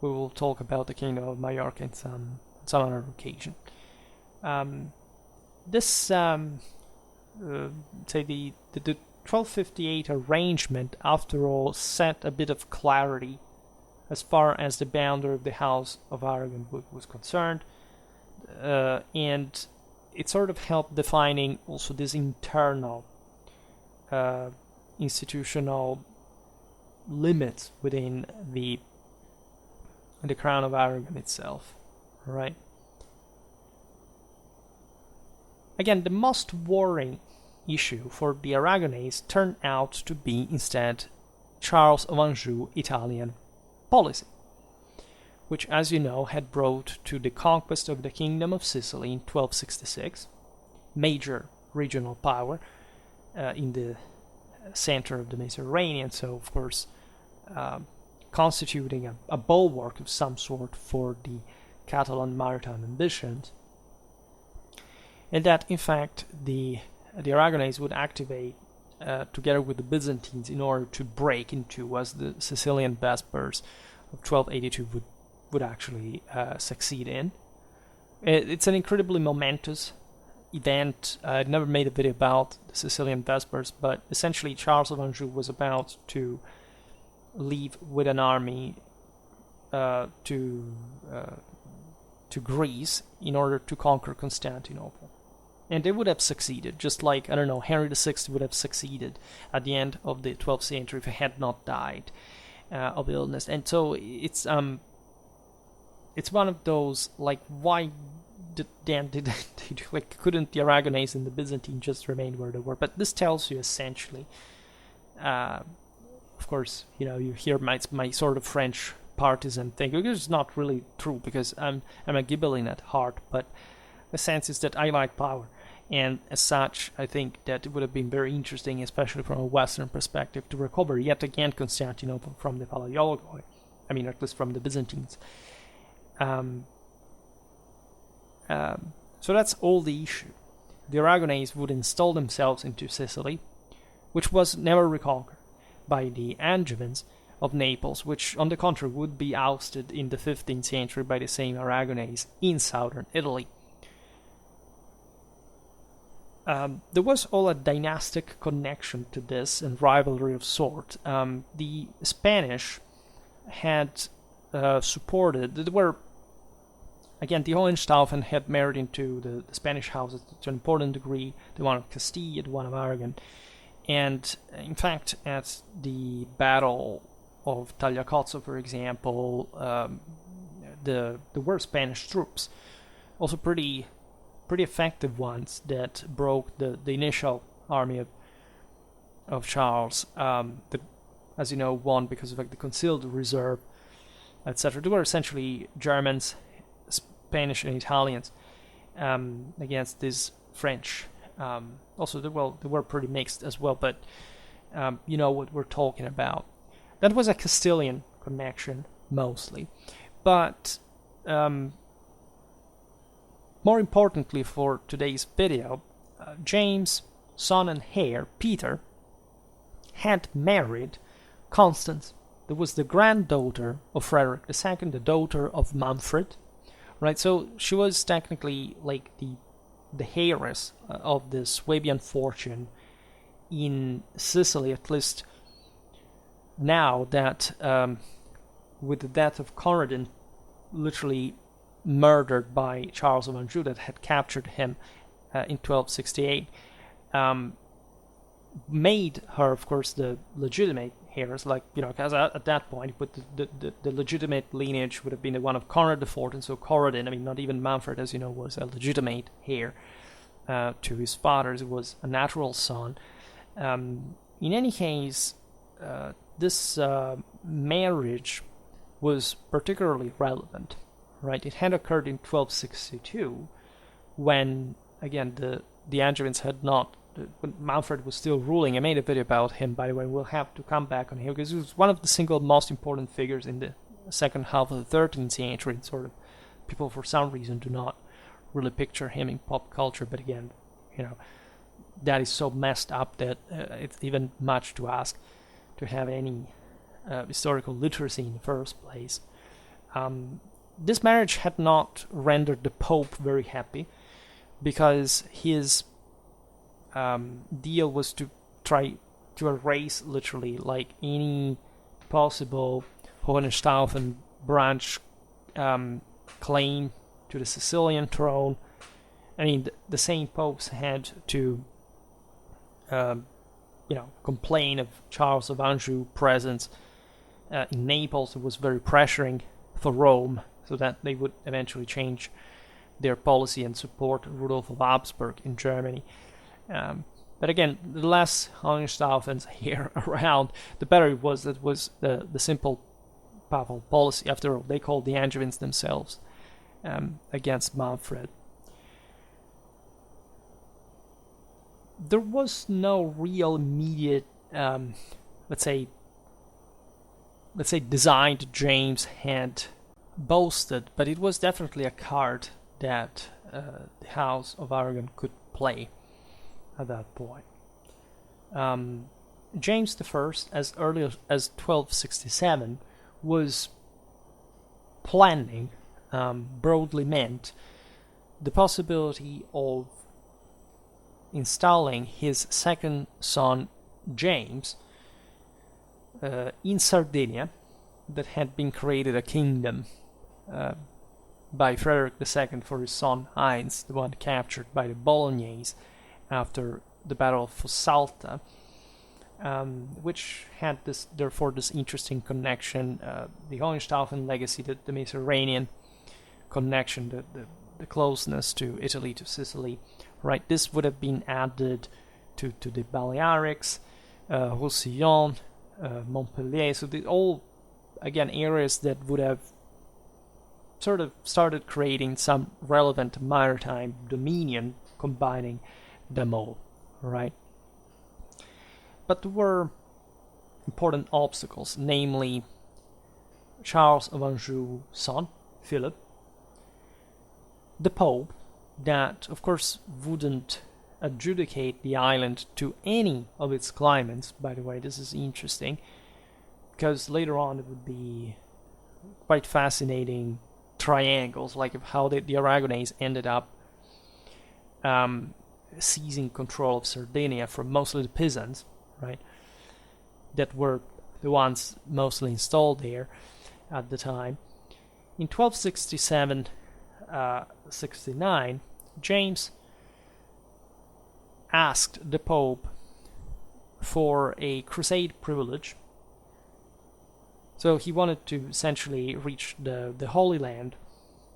We will talk about the Kingdom of Majorca in some other occasion. Say the 1258 arrangement, after all, set a bit of clarity as far as the boundary of the House of Aragon was concerned. and it sort of helped defining also this internal institutional limits within the Crown of Aragon itself, right? Again, the most worrying issue for the Aragonese turned out to be instead Charles of Anjou's Italian policy, which, as you know, had brought to the conquest of the Kingdom of Sicily in 1266, major regional power in the center of the Mediterranean, so of course constituting a bulwark of some sort for the Catalan maritime ambitions, and that in fact the Aragonese would activate together with the Byzantines in order to break into, as the Sicilian Vespers of 1282 would actually succeed in. It's an incredibly momentous event. I've never made a video about the Sicilian Vespers, but essentially Charles of Anjou was about to leave with an army to Greece in order to conquer Constantinople. And they would have succeeded, just like, I don't know, Henry VI would have succeeded at the end of the 12th century if he had not died of illness. And so it's one of those, like, why couldn't the Aragonese and the Byzantine just remain where they were? But this tells you essentially, of course, you hear my sort of French partisan thing, which is not really true because I'm a Ghibelline at heart, but the sense is that I like power, and as such I think that it would have been very interesting, especially from a Western perspective, to recover yet again Constantinople from the Palaiologoi, I mean at least from the Byzantines. So that's all the issue. The Aragonese would install themselves into Sicily, which was never reconquered by the Angevins of Naples, which on the contrary would be ousted in the 15th century by the same Aragonese in southern Italy. There was all a dynastic connection to this and rivalry of sort. The Spanish had supported, there were, again, the Hohenstaufen had married into the Spanish houses to an important degree, the one of Castile, the one of Aragon. And in fact, at the Battle of Tagliacozzo, for example, there were Spanish troops, also pretty effective ones, that broke the initial army of Charles, that, as you know, won because of the concealed reserve, etc. They were essentially Germans, Spanish, and Italians against these French. Also, they were pretty mixed as well, but you know what we're talking about. That was a Castilian connection, mostly. But more importantly for today's video, James' son and heir, Peter, had married Constance. That was the granddaughter of Frederick II, the daughter of Manfred. Right, so she was technically like the heiress of the Swabian fortune in Sicily, at least now that with the death of Conradin, literally murdered by Charles of Anjou, that had captured him in 1268, made her, of course, the legitimate heiress, like, because at that point, but the legitimate lineage would have been the one of Conrad IV, and so Conradin, I mean, not even Manfred, as you know, was a legitimate heir to his fathers. It was a natural son. In any case, this marriage was particularly relevant, right? It had occurred in 1262, when, again, the Angevins had not, when Manfred was still ruling. I made a video about him, by the way. We'll have to come back on him, because he was one of the single most important figures in the second half of the 13th century. And sort of people, for some reason, do not really picture him in pop culture, but again, that is so messed up that it's even much to ask to have any historical literacy in the first place. This marriage had not rendered the Pope very happy, because his deal was to try to erase, literally, like any possible Hohenstaufen branch claim to the Sicilian throne. I mean, the same popes had to, complain of Charles of Anjou's presence in Naples. It was very pressuring for Rome, so that they would eventually change their policy and support Rudolf of Habsburg in Germany. But again, the less Hohenstaufens here around, the better it was. That was the simple papal policy. After all, they called the Angevins themselves against Manfred. There was no real immediate, let's say, design that James had boasted, but it was definitely a card that the House of Aragon could play at that point. James I, as early as 1267, was planning, broadly meant, the possibility of installing his second son, James, in Sardinia, that had been created a kingdom by Frederick II for his son Heinz, the one captured by the Bolognese after the Battle of Fossalta, which had this interesting connection, the Hohenstaufen legacy, the Mediterranean connection, the closeness to Italy, to Sicily, right? This would have been added to the Balearics, Roussillon, Montpellier, so all, again, areas that would have sort of started creating some relevant maritime dominion, combining them all, right? But there were important obstacles, namely Charles of Anjou's son, Philip, the Pope, that of course wouldn't adjudicate the island to any of its claimants. By the way, this is interesting, because later on it would be quite fascinating triangles, like of how the Aragonese ended up seizing control of Sardinia from mostly the peasants, right, that were the ones mostly installed there at the time. In 1267-69, James asked the Pope for a crusade privilege. So he wanted to essentially reach the Holy Land,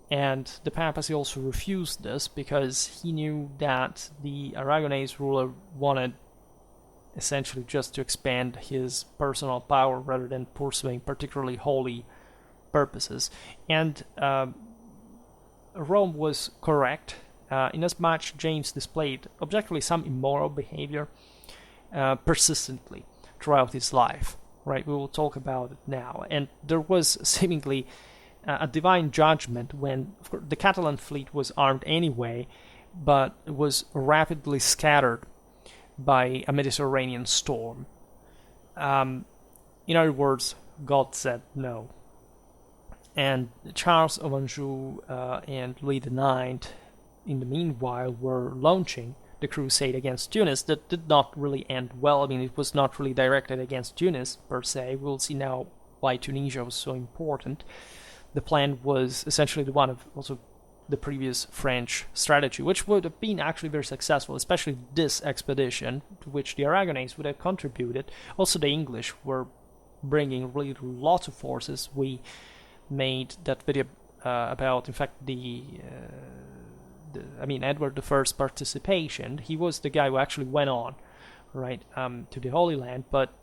and the papacy also refused this because he knew that the Aragonese ruler wanted essentially just to expand his personal power rather than pursuing particularly holy purposes. And Rome was correct, inasmuch James displayed objectively some immoral behavior persistently throughout his life. Right, we will talk about it now. And there was seemingly a divine judgment when, of course, the Catalan fleet was armed anyway, but was rapidly scattered by a Mediterranean storm. In other words, God said no. And Charles of Anjou and Louis IX, in the meanwhile, were launching the crusade against Tunis that did not really end well. I mean, it was not really directed against Tunis per se. We'll see now why Tunisia was so important. The plan was essentially the one of also the previous French strategy, which would have been actually very successful, especially this expedition, to which the Aragonese would have contributed. Also, the English were bringing really lots of forces. We made that video about, in fact, Edward I's participation. He was the guy who actually went on, right, to the Holy Land, but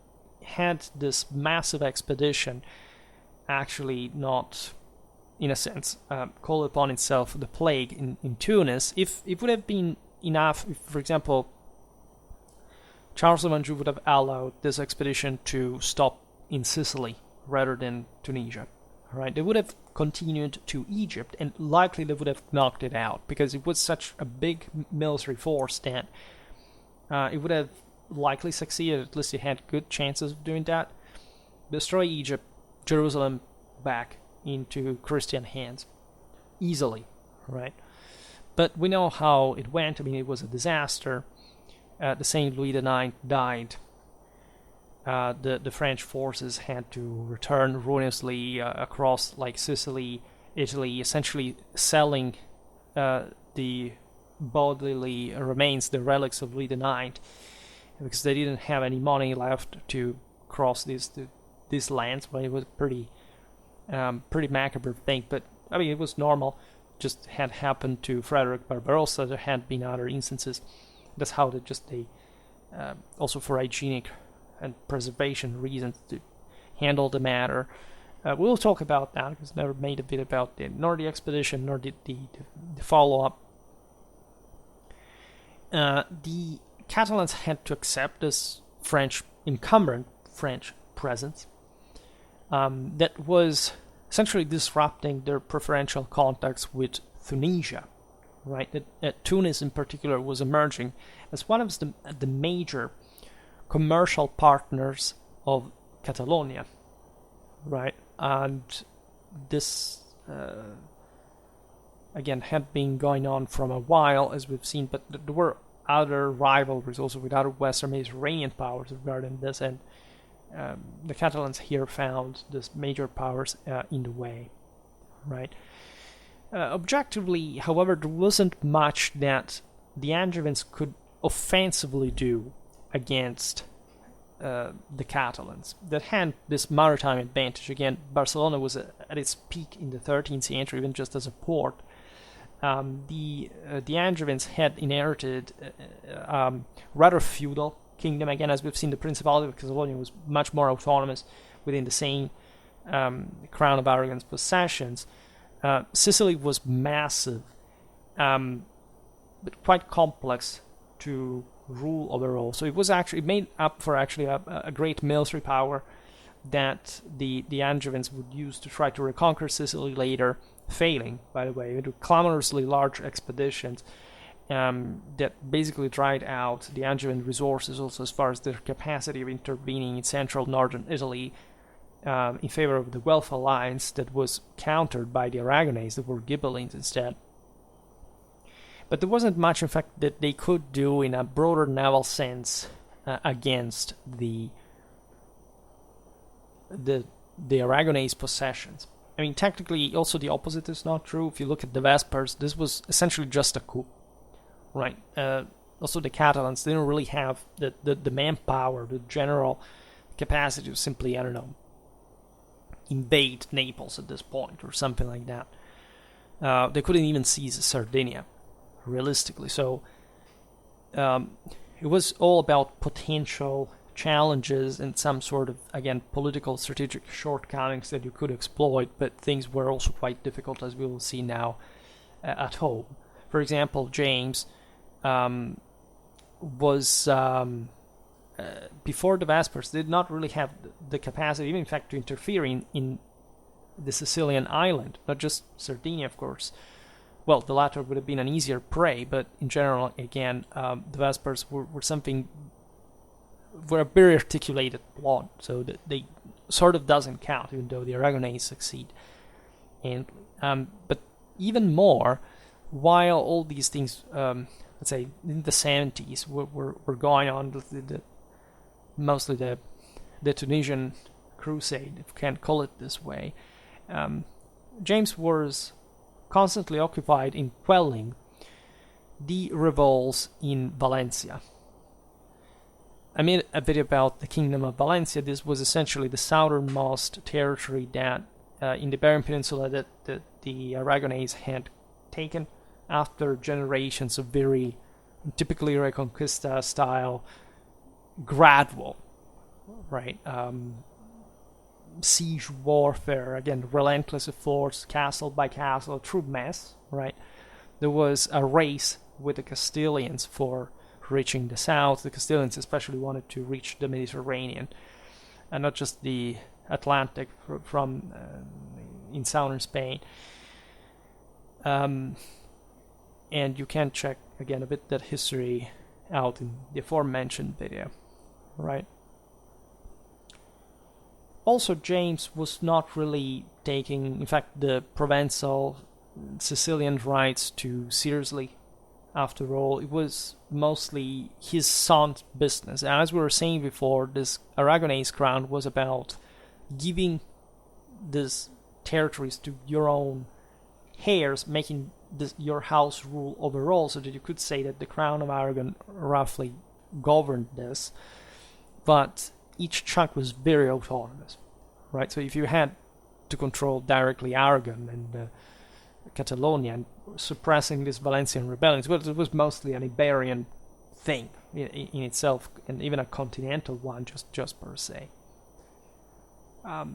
had this massive expedition actually not, in a sense, call upon itself the plague in Tunis. If it would have been enough, if, for example, Charles of Anjou would have allowed this expedition to stop in Sicily rather than Tunisia, right, they would have continued to Egypt, and likely they would have knocked it out, because it was such a big military force that it would have likely succeeded. At least it had good chances of doing that. Destroy Egypt, Jerusalem back into Christian hands easily, right? But we know how it went. I mean, it was a disaster. The Saint Louis IX died. The French forces had to return ruinously across like Sicily Italy, essentially selling the bodily remains, the relics of Louis IX, because they didn't have any money left to cross these lands. But it was pretty macabre thing. But I mean, it was normal. Just had happened to Frederick Barbarossa. There had been other instances. That's how they also for hygienic and preservation reasons to handle the matter. We'll talk about that because I never made a bit about nor the expedition nor the follow-up. The Catalans had to accept this incumbent French presence that was essentially disrupting their preferential contacts with Tunisia, right? That Tunis in particular was emerging as one of the major commercial partners of Catalonia, right? And this, again, had been going on from a while, as we've seen, but there were other rivalries also with other Western Mediterranean powers regarding this, and the Catalans here found these major powers in the way, right? Objectively, however, there wasn't much that the Angevins could offensively do against the Catalans that had this maritime advantage. Again, Barcelona was at its peak in the 13th century, even just as a port. The Angevins had inherited rather feudal kingdom. Again, as we've seen, the Principality of Catalonia was much more autonomous within the same Crown of Aragon's possessions. Sicily was massive, but quite complex to rule overall. So it was actually made up for a great military power that the Angevins would use to try to reconquer Sicily later, failing, by the way, into clamorously large expeditions that basically dried out the Angevin resources, also as far as their capacity of intervening in central northern Italy in favor of the Guelph alliance that was countered by the Aragonese, that were Ghibellines instead. But there wasn't much, in fact, that they could do in a broader naval sense against the Aragonese possessions. I mean, technically, also the opposite is not true. If you look at the Vespers, this was essentially just a coup, right? Also, the Catalans didn't really have the manpower, the general capacity to simply, I don't know, invade Naples at this point or something like that. They couldn't even seize Sardinia, realistically. So it was all about potential challenges and some sort of, again, political strategic shortcomings that you could exploit, but things were also quite difficult, as we will see now at home. For example, James was before the Vespers did not really have the capacity, even in fact, to interfere in the Sicilian island, not just Sardinia, of course. Well, the latter would have been an easier prey, but in general, again, the Vespers were a very articulated plot, so that they sort of doesn't count, even though the Aragonese succeed. And but even more, while all these things, let's say in the 70s, were going on, mostly the Tunisian crusade, if you can call it this way, James was constantly occupied in quelling the revolts in Valencia. I made a video about the Kingdom of Valencia. This was essentially the southernmost territory that in the Iberian Peninsula that the Aragonese had taken after generations of very typically Reconquista style gradual, right, siege warfare, again, relentless efforts, castle by castle, a true mess, right? There was a race with the Castilians for reaching the south. The Castilians especially wanted to reach the Mediterranean, and not just the Atlantic from in southern Spain. And you can check, again, a bit that history out in the aforementioned video, right? Also, James was not really taking, in fact, the Provençal Sicilian rights too seriously. After all, it was mostly his son's business. And as we were saying before, this Aragonese crown was about giving these territories to your own heirs making your house rule overall, so that you could say that the Crown of Aragon roughly governed this, but each chunk was very autonomous, right? So if you had to control directly Aragon and Catalonia and suppressing these Valencian rebellions, well, it was mostly an Iberian thing in itself, and even a continental one just per se. It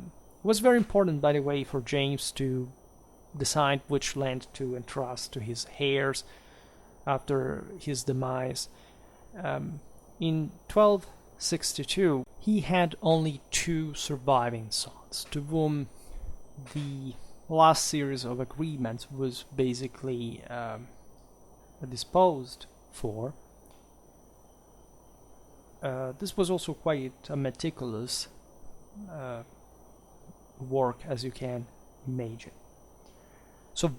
was very important, by the way, for James to decide which land to entrust to his heirs after his demise. In 1262, he had only 2 surviving sons, to whom the last series of agreements was basically disposed for. This was also quite a meticulous work, as you can imagine. So,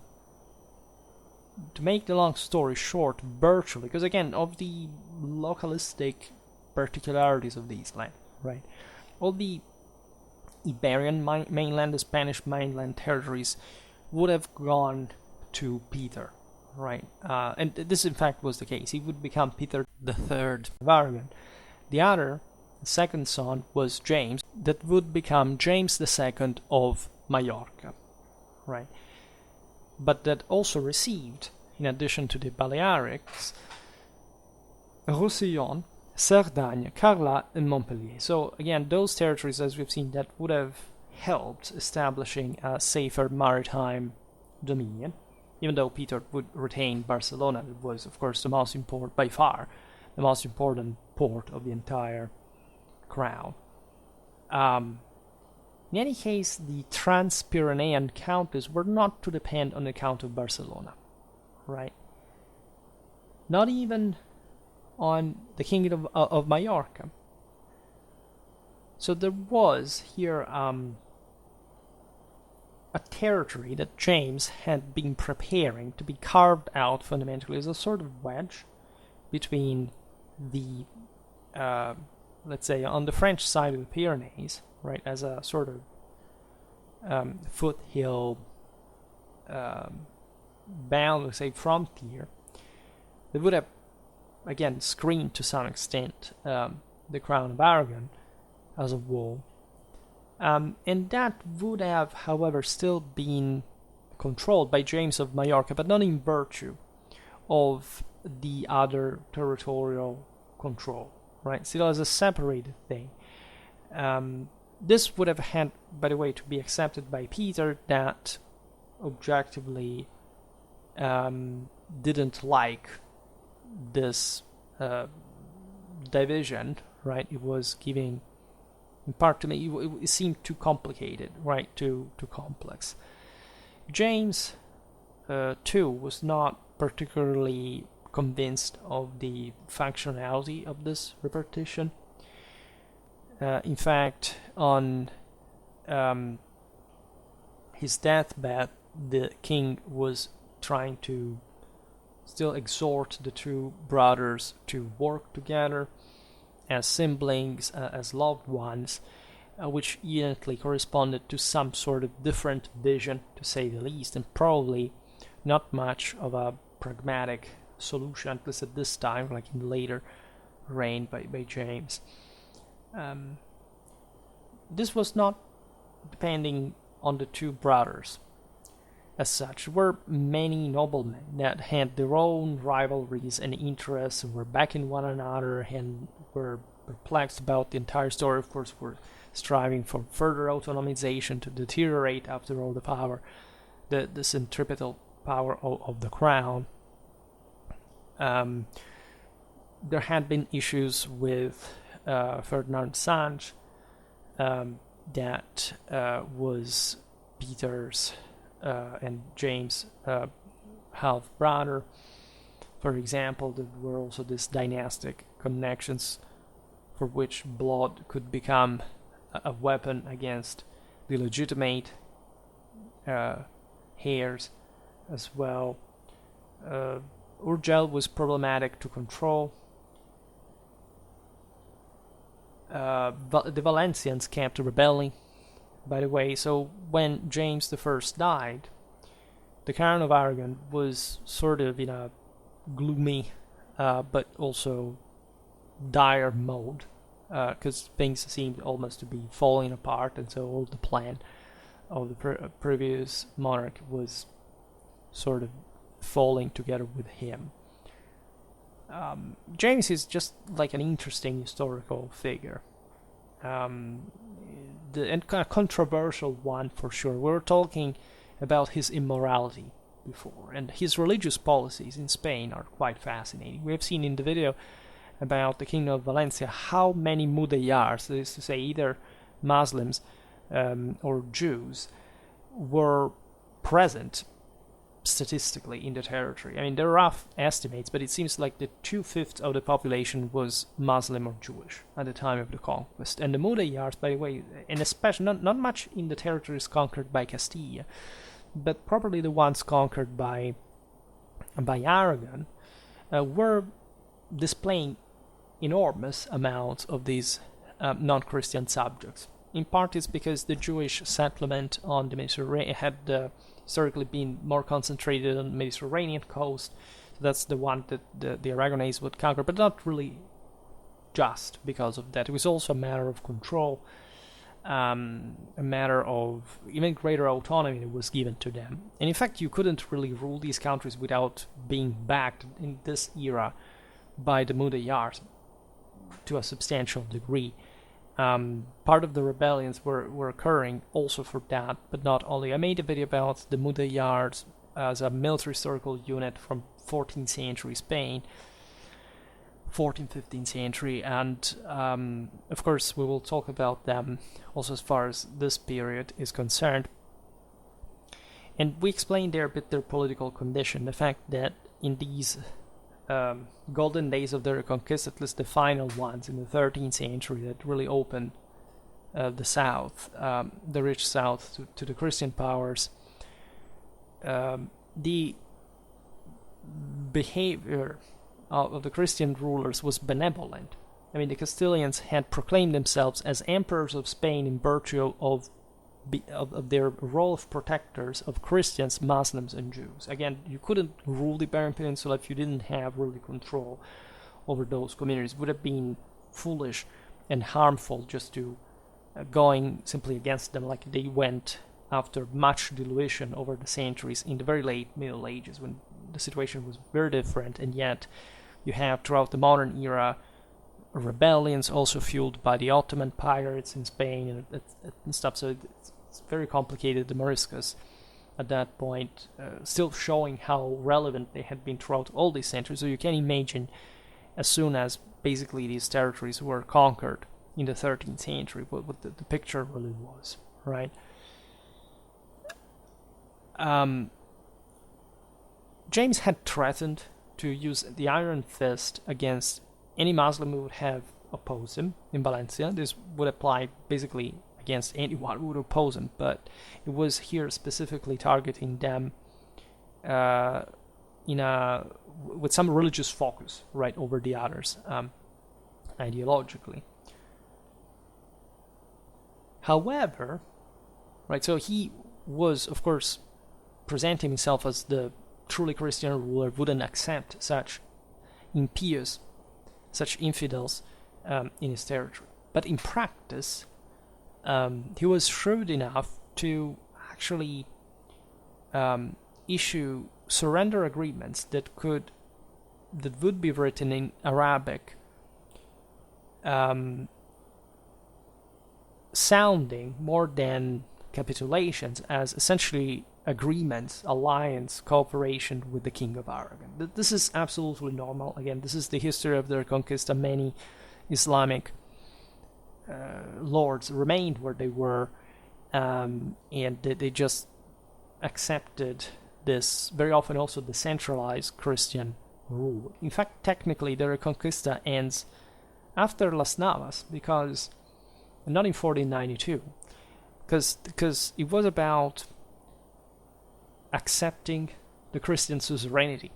to make the long story short, virtually, because again, of the localistic particularities of these lands, right? All the Iberian mainland, the Spanish mainland territories would have gone to Peter, right? And this, in fact, was the case. He would become Peter III of Aragon. The second son was James, that would become James II of Majorca, right? But that also received, in addition to the Balearics, Roussillon, Cerdagne, Carlat, and Montpellier. So again, those territories, as we've seen, that would have helped establishing a safer maritime dominion, even though Peter would retain Barcelona. It was, of course, by far, the most important port of the entire crown. In any case, the Trans-Pyrenean counties were not to depend on the Count of Barcelona, right? Not even on the Kingdom of Majorca. So there was here a territory that James had been preparing to be carved out fundamentally as a sort of wedge between the, let's say, on the French side of the Pyrenees, right, as a sort of foothill bound, let's say, frontier that would have, again, screened to some extent the Crown of Aragon as a wall. And that would have, however, still been controlled by James of Majorca, but not in virtue of the other territorial control, right? Still as a separated thing. This would have had, by the way, to be accepted by Peter, that objectively didn't like this division, right? It was giving, in part to me, it seemed too complicated, right? Too complex. James, too, was not particularly convinced of the functionality of this repartition. In fact, on his deathbed, the king was trying to still exhort the two brothers to work together as siblings, as loved ones, which evidently corresponded to some sort of different vision, to say the least, and probably not much of a pragmatic solution, at least at this time, like in the later reign by James. This was not depending on the two brothers as such. There were many noblemen that had their own rivalries and interests and were backing one another and were perplexed about the entire story. Of course, were striving for further autonomization to deteriorate, after all, the power, the centripetal power of the crown. There had been issues with Ferdinand Sanche, that was Peter's and James' half brother. For example, there were also these dynastic connections for which blood could become a weapon against the legitimate heirs as well. Urgell was problematic to control. The Valencians kept rebelling, by the way. So when James I died, the Crown of Aragon was sort of in a gloomy but also dire mode, because things seemed almost to be falling apart, and so all the plan of the previous monarch was sort of falling together with him. James is just like an interesting historical figure, and kind of controversial one for sure. We were talking about his immorality before, and his religious policies in Spain are quite fascinating. We have seen in the video about the Kingdom of Valencia how many Mudéjars, that is to say either Muslims or Jews, were present statistically in the territory. I mean, there are rough estimates, but it seems like the 2/5 of the population was Muslim or Jewish at the time of the conquest. And the Mudéjars, by the way, and especially not much in the territories conquered by Castile, but probably the ones conquered by Aragon, were displaying enormous amounts of these non-Christian subjects. In part, it's because the Jewish settlement on the Mediterranean had historically been more concentrated on the Mediterranean coast. So that's the one that the Aragonese would conquer, but not really just because of that. It was also a matter of control, a matter of even greater autonomy that was given to them. And in fact, you couldn't really rule these countries without being backed in this era by the Mudéjars to a substantial degree. Part of the rebellions were occurring also for that, but not only. I made a video about the Mudéjars as a military historical unit from 14th century Spain, 14th, 15th century, and of course we will talk about them also as far as this period is concerned. And we explained there a bit their political condition, the fact that in these golden days of the Reconquista, at least the final ones in the 13th century that really opened the south, the rich south, to the Christian powers, the behavior of the Christian rulers was benevolent. I mean, the Castilians had proclaimed themselves as emperors of Spain in virtue of their role of protectors of Christians, Muslims, and Jews. Again, you couldn't rule the Iberian Peninsula if you didn't have really control over those communities. It would have been foolish and harmful just to going simply against them like they went after much dilution over the centuries in the very late Middle Ages, when the situation was very different. And yet you have throughout the modern era rebellions also fueled by the Ottoman pirates in Spain and stuff. So it's very complicated, the Moriscos at that point, still showing how relevant they had been throughout all these centuries. So you can imagine, as soon as basically these territories were conquered in the 13th century, what the picture really was, right? James had threatened to use the iron fist against any Muslim who would have opposed him in Valencia. This would apply basically against anyone who would oppose him, but it was here specifically targeting them with some religious focus, right, over the others, ideologically. However, right, so he was, of course, presenting himself as the truly Christian ruler, wouldn't accept such impious, such infidels in his territory. But in practice, he was shrewd enough to actually issue surrender agreements that would be written in Arabic, sounding more than capitulations as essentially agreements, alliance, cooperation with the King of Aragon. This is absolutely normal. Again, this is the history of the Reconquista. Many Islamic lords remained where they were, and they just accepted this, very often also the centralized Christian rule. In fact, technically, the Reconquista ends after Las Navas, because not in 1492, because it was about accepting the Christian suzerainty.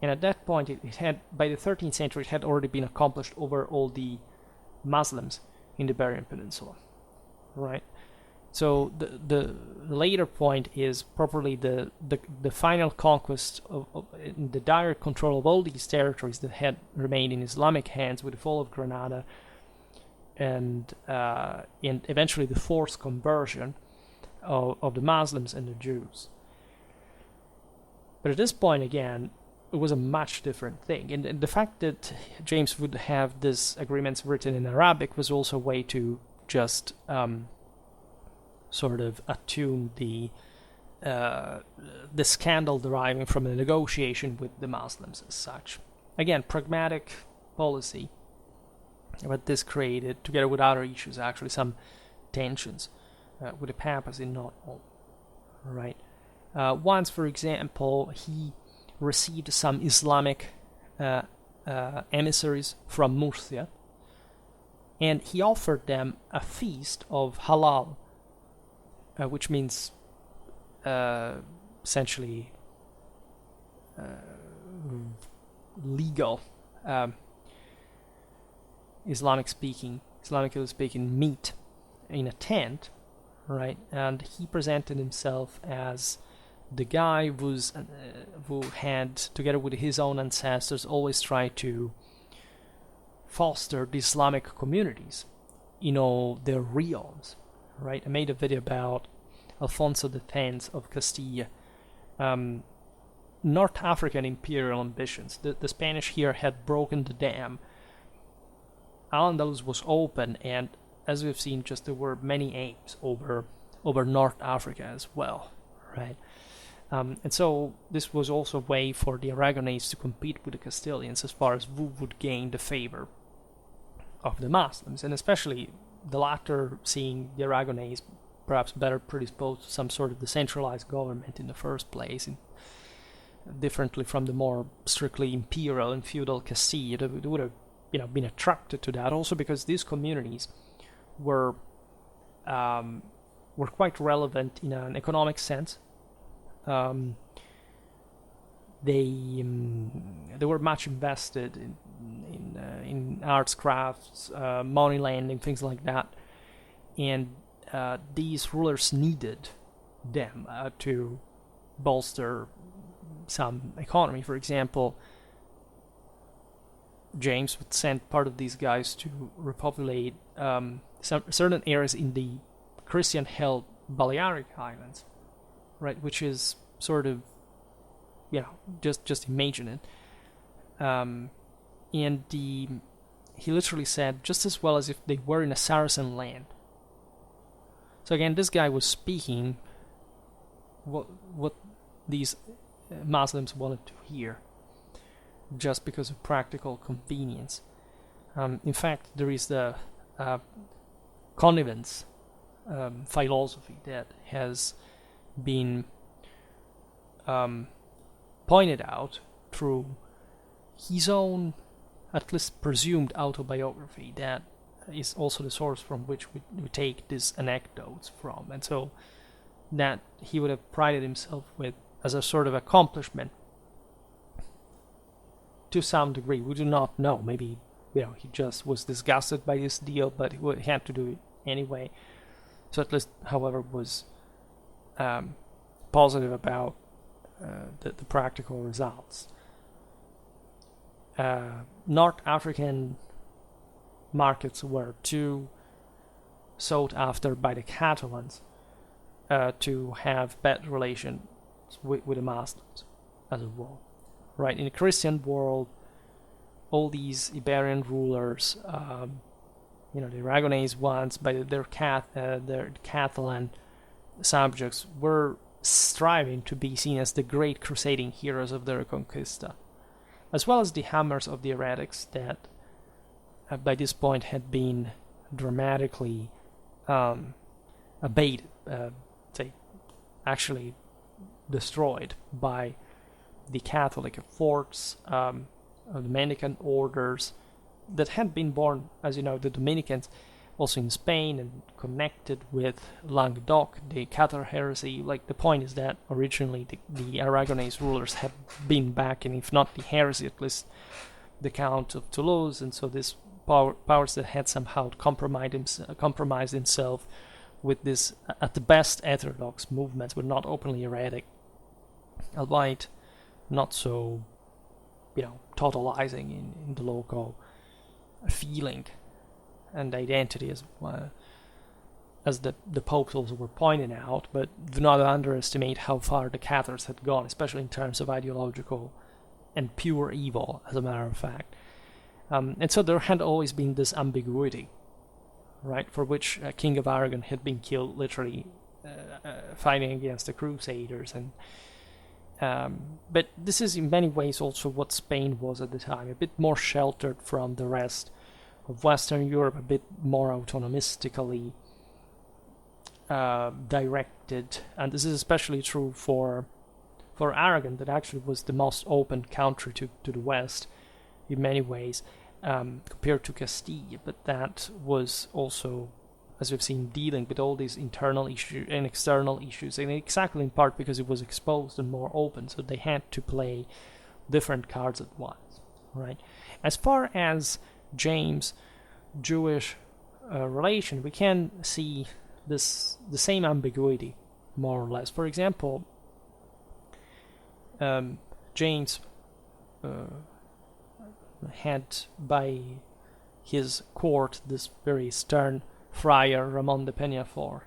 And at that point, it had, by the 13th century, it had already been accomplished over all the Muslims in the Iberian Peninsula, right? So the later point is properly the final conquest of the direct control of all these territories that had remained in Islamic hands with the fall of Granada, and eventually the forced conversion of the Muslims and the Jews. But at this point, again, it was a much different thing. And the fact that James would have these agreements written in Arabic was also a way to just sort of attune the scandal deriving from the negotiation with the Muslims as such. Again, pragmatic policy. But this created, together with other issues, actually some tensions with the papacy, not all. Right. Once, for example, he received some Islamic emissaries from Murcia, and he offered them a feast of halal, which means essentially legal, Islamically speaking, meat in a tent, right? And he presented himself as the guy who had, together with his own ancestors, always tried to foster the Islamic communities in all their realms, right? I made a video about Alfonso X of Castile, North African imperial ambitions. The Spanish here had broken the dam. Al-Andalus was open, and as we've seen, just there were many aims over North Africa as well, right? And so this was also a way for the Aragonese to compete with the Castilians as far as who would gain the favor of the Muslims, and especially the latter seeing the Aragonese perhaps better predisposed to some sort of decentralized government in the first place, and differently from the more strictly imperial and feudal Castile. They would have been attracted to that, also because these communities were quite relevant in an economic sense. They were much invested in arts, crafts, money lending, things like that, and these rulers needed them to bolster some economy. For example, James would send part of these guys to repopulate some certain areas in the Christian-held Balearic Islands, right? Which is sort of, just imagine it. And he literally said, just as well as if they were in a Saracen land. So again, this guy was speaking what these Muslims wanted to hear, just because of practical convenience. In fact, there is the connivance philosophy that has been pointed out through his own, at least presumed, autobiography, that is also the source from which we take these anecdotes from, and so that he would have prided himself with as a sort of accomplishment to some degree. We do not know. Maybe he just was disgusted by this deal, but he had to do it anyway. So at least, however, was positive about the practical results. North African markets were too sought after by the Catalans to have bad relations with the Muslims as a whole. Right, in the Christian world, all these Iberian rulers, the Aragonese ones, by their Catalan subjects, were striving to be seen as the great crusading heroes of the Reconquista, as well as the hammers of the heretics that by this point had been dramatically abated, actually destroyed by the Catholic forts of the Dominican orders that had been born, as you know, the Dominicans also in Spain and connected with Languedoc, the Cathar heresy. Like, the point is that originally the Aragonese rulers had been backing, if not the heresy, at least the Count of Toulouse, and so these powers that had somehow compromised himself with this, at the best, heterodox movements, but not openly heretic, albeit not so, totalizing in the local feeling and identity, as the popes also were pointing out. But do not underestimate how far the Catholics had gone, especially in terms of ideological and pure evil, as a matter of fact. And so there had always been this ambiguity, right, for which King of Aragon had been killed literally fighting against the Crusaders. And but this is in many ways also what Spain was at the time, a bit more sheltered from the rest of Western Europe, a bit more autonomistically directed. And this is especially true for Aragon, that actually was the most open country to the west in many ways, compared to Castile. But that was also, as we've seen, dealing with all these internal issues and external issues, and exactly in part because it was exposed and more open, so they had to play different cards at once, right? As far as James' Jewish relation, we can see the same ambiguity, more or less. For example, James had by his court this very stern friar Ramon de Peñafort,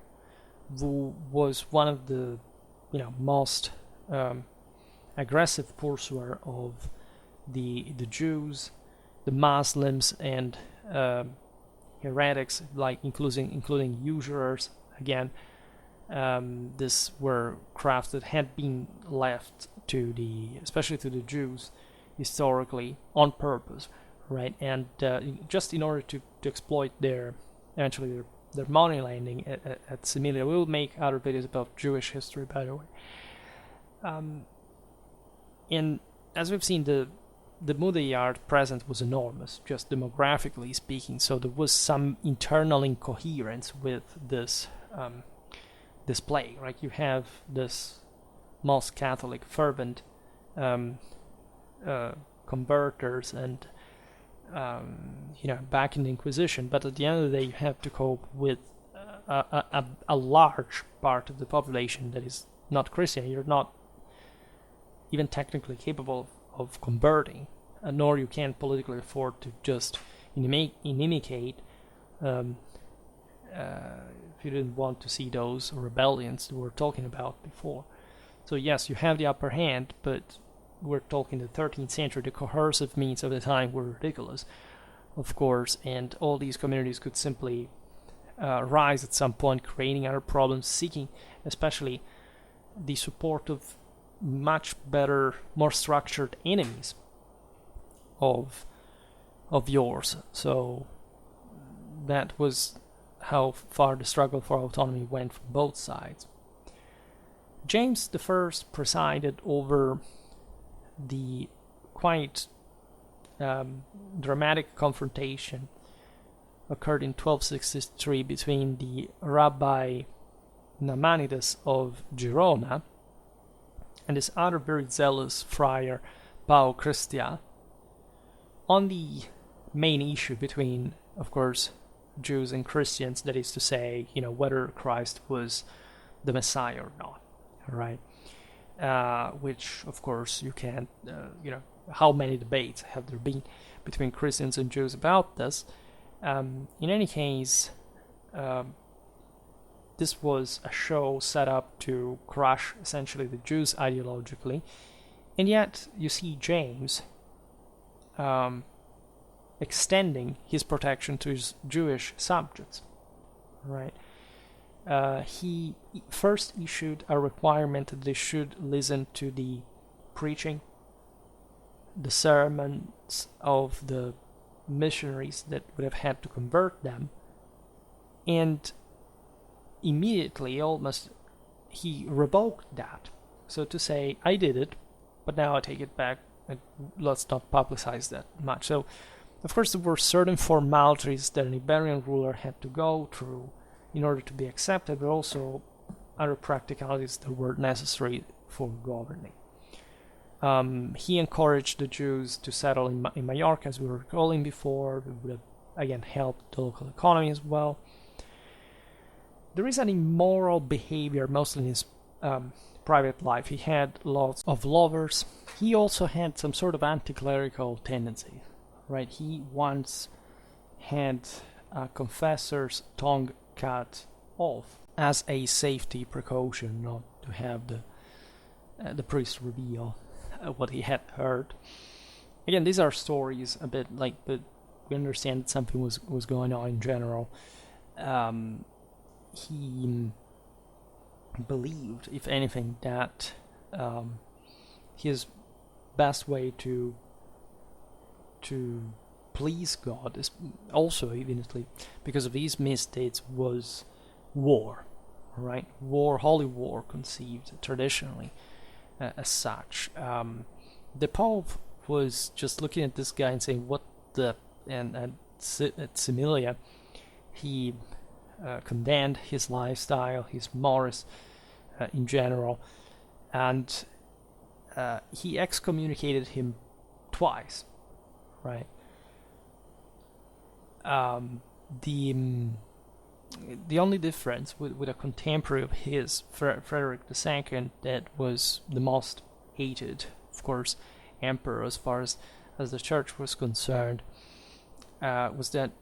who was one of the most aggressive pursuer of the Jews, the Muslims, and heretics, like including usurers. Again, these were crafts that had been left to especially to the Jews historically on purpose, right? And just in order to exploit their money lending at Similia. We'll make other videos about Jewish history, by the way. And as we've seen, the Mudéjars presence was enormous, just demographically speaking. So there was some internal incoherence with this plague, right? You have this most Catholic fervent converters and back in the Inquisition, but at the end of the day you have to cope with a large part of the population that is not Christian. You're not even technically capable of converting, nor you can politically afford to just inimitate if you didn't want to see those rebellions we were talking about before. So yes, you have the upper hand, but we're talking the 13th century. The coercive means of the time were ridiculous, of course, and all these communities could simply rise at some point, creating other problems, seeking especially the support of much better, more structured enemies of yours. So that was how far the struggle for autonomy went from both sides. James I presided over the quite dramatic confrontation occurred in 1263 between the Rabbi Nahmanides of Girona and this other very zealous friar Pau Christia on the main issue between, of course, Jews and Christians, that is to say, whether Christ was the Messiah or not, right? Which, of course, you can't, how many debates have there been between Christians and Jews about this? In any case, this was a show set up to crush essentially the Jews ideologically, and yet you see James extending his protection to his Jewish subjects, right? He first issued a requirement that they should listen to the preaching, the sermons of the missionaries that would have had to convert them, and immediately, almost, he revoked that. So to say, I did it, but now I take it back, and let's not publicize that much. So, of course, there were certain formalities that an Iberian ruler had to go through in order to be accepted, but also other practicalities that were necessary for governing. He encouraged the Jews to settle in Mallorca, as we were recalling before. It would have, again, helped the local economy as well. there is an immoral behavior mostly in his private life. He had lots of lovers. He also had some sort of anti-clerical tendency, right? He once had a confessor's tongue cut off as a safety precaution, not to have the priest reveal what he had heard. Again, these are stories a bit like, but we understand that something was going on in general. He believed, if anything, that his best way to please God is also evidently because of these misdeeds was war, right? War, holy war, conceived traditionally as such. The Pope was just looking at this guy and saying, "What the?" And at Similia, he condemned his lifestyle, his mores in general, and he excommunicated him twice, right? The only difference with a contemporary of his, Frederick II, that was the most hated, of course, emperor as far as the church was concerned, was that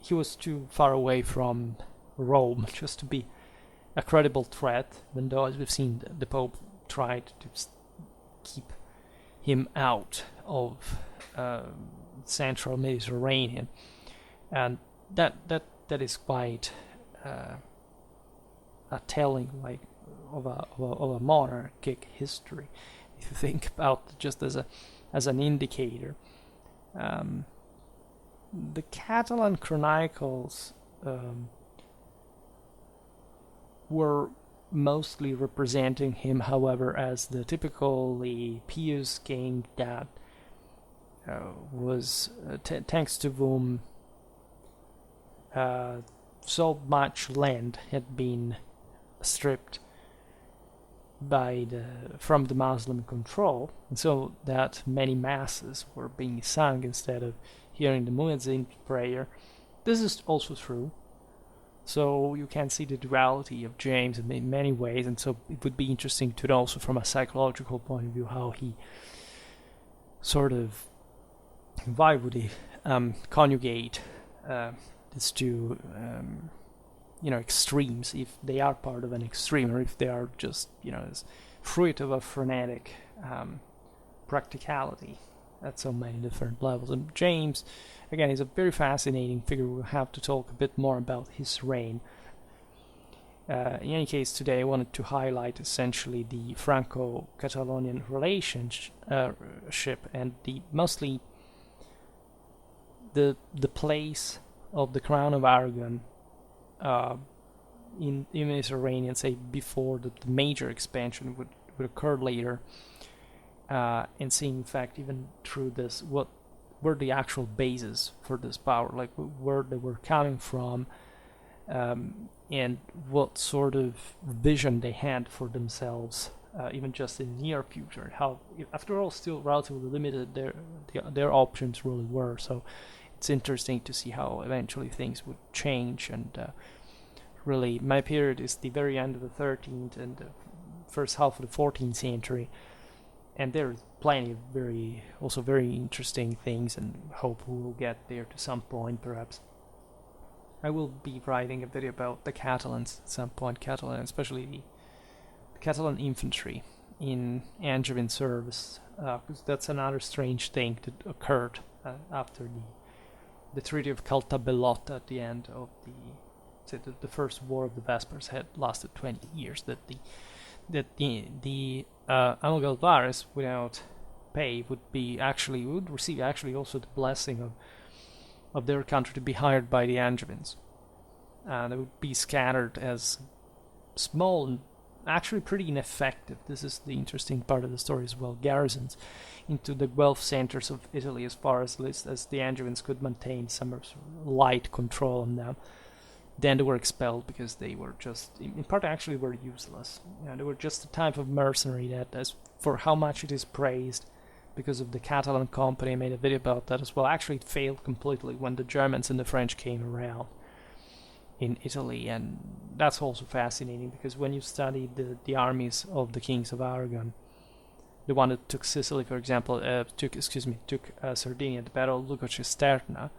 he was too far away from Rome just to be a credible threat, even though, as we've seen, the Pope tried to keep him out of central Mediterranean, and that is quite a telling, like, of a monarchic history, if you think about just as an indicator. The Catalan chronicles were mostly representing him, however, as the typically pious king that was, thanks to whom so much land had been stripped from the Muslim control, and so that many masses were being sung instead of hearing the muezzin prayer. This is also true. So you can see the duality of James in many ways, and so it would be interesting to know also from a psychological point of view how he sort of, why would he conjugate these two extremes, if they are part of an extreme, or if they are just as fruit of a frenetic practicality at so many different levels. And James, again, is a very fascinating figure. We'll have to talk a bit more about his reign. In any case, today I wanted to highlight essentially the Franco-Catalonian relationship and mostly the place of the Crown of Aragon in Mediterranean, say before the major expansion would occur later, and seeing, in fact, even through this, what were the actual bases for this power, like where they were coming from, and what sort of vision they had for themselves, even just in the near future. How, after all, still relatively limited their options really were. So it's interesting to see how eventually things would change. And really, my period is the very end of the 13th and the first half of the 14th century. And there's plenty of very interesting things, and hope we will get there to some point, perhaps. I will be writing a video about the Catalans at some point, especially the Catalan infantry in Angevin service, because that's another strange thing that occurred after the Treaty of Caltabellotta at the end of the First War of the Vespers had lasted 20 years, that the Almogalvares without pay would receive also the blessing of their country to be hired by the Angevins, and they would be scattered as small and actually pretty ineffective. This is the interesting part of the story as well. Garrisons into the Guelph centers of Italy, as far as the Angevins could maintain some light control on them. Then they were expelled because they were just, in part, actually were useless. They were just a type of mercenary that, as for how much it is praised, because of the Catalan company, I made a video about that as well. Actually, it failed completely when the Germans and the French came around. in Italy, and that's also fascinating because when you study the armies of the kings of Aragon, the one that took Sicily, for example, took Sardinia, the Battle of Lugo-Cisterna,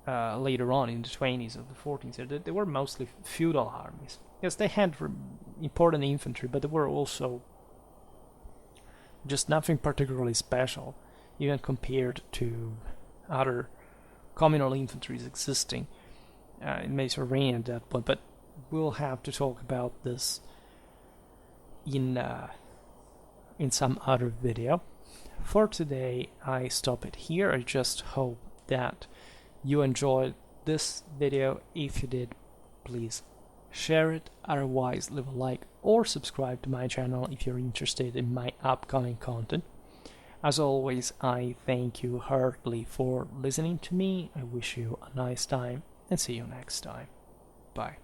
later on in the 20s of the 14th, they were mostly feudal armies. Yes, they had important infantry, but they were also just nothing particularly special, even compared to other communal infantries existing in Mediterranean at that point. But we'll have to talk about this in some other video. For today, I stop it here. I just hope that you enjoyed this video. If you did, please share it. Otherwise, leave a like or subscribe to my channel if you're interested in my upcoming content. As always, I thank you heartily for listening to me. I wish you a nice time and see you next time. Bye.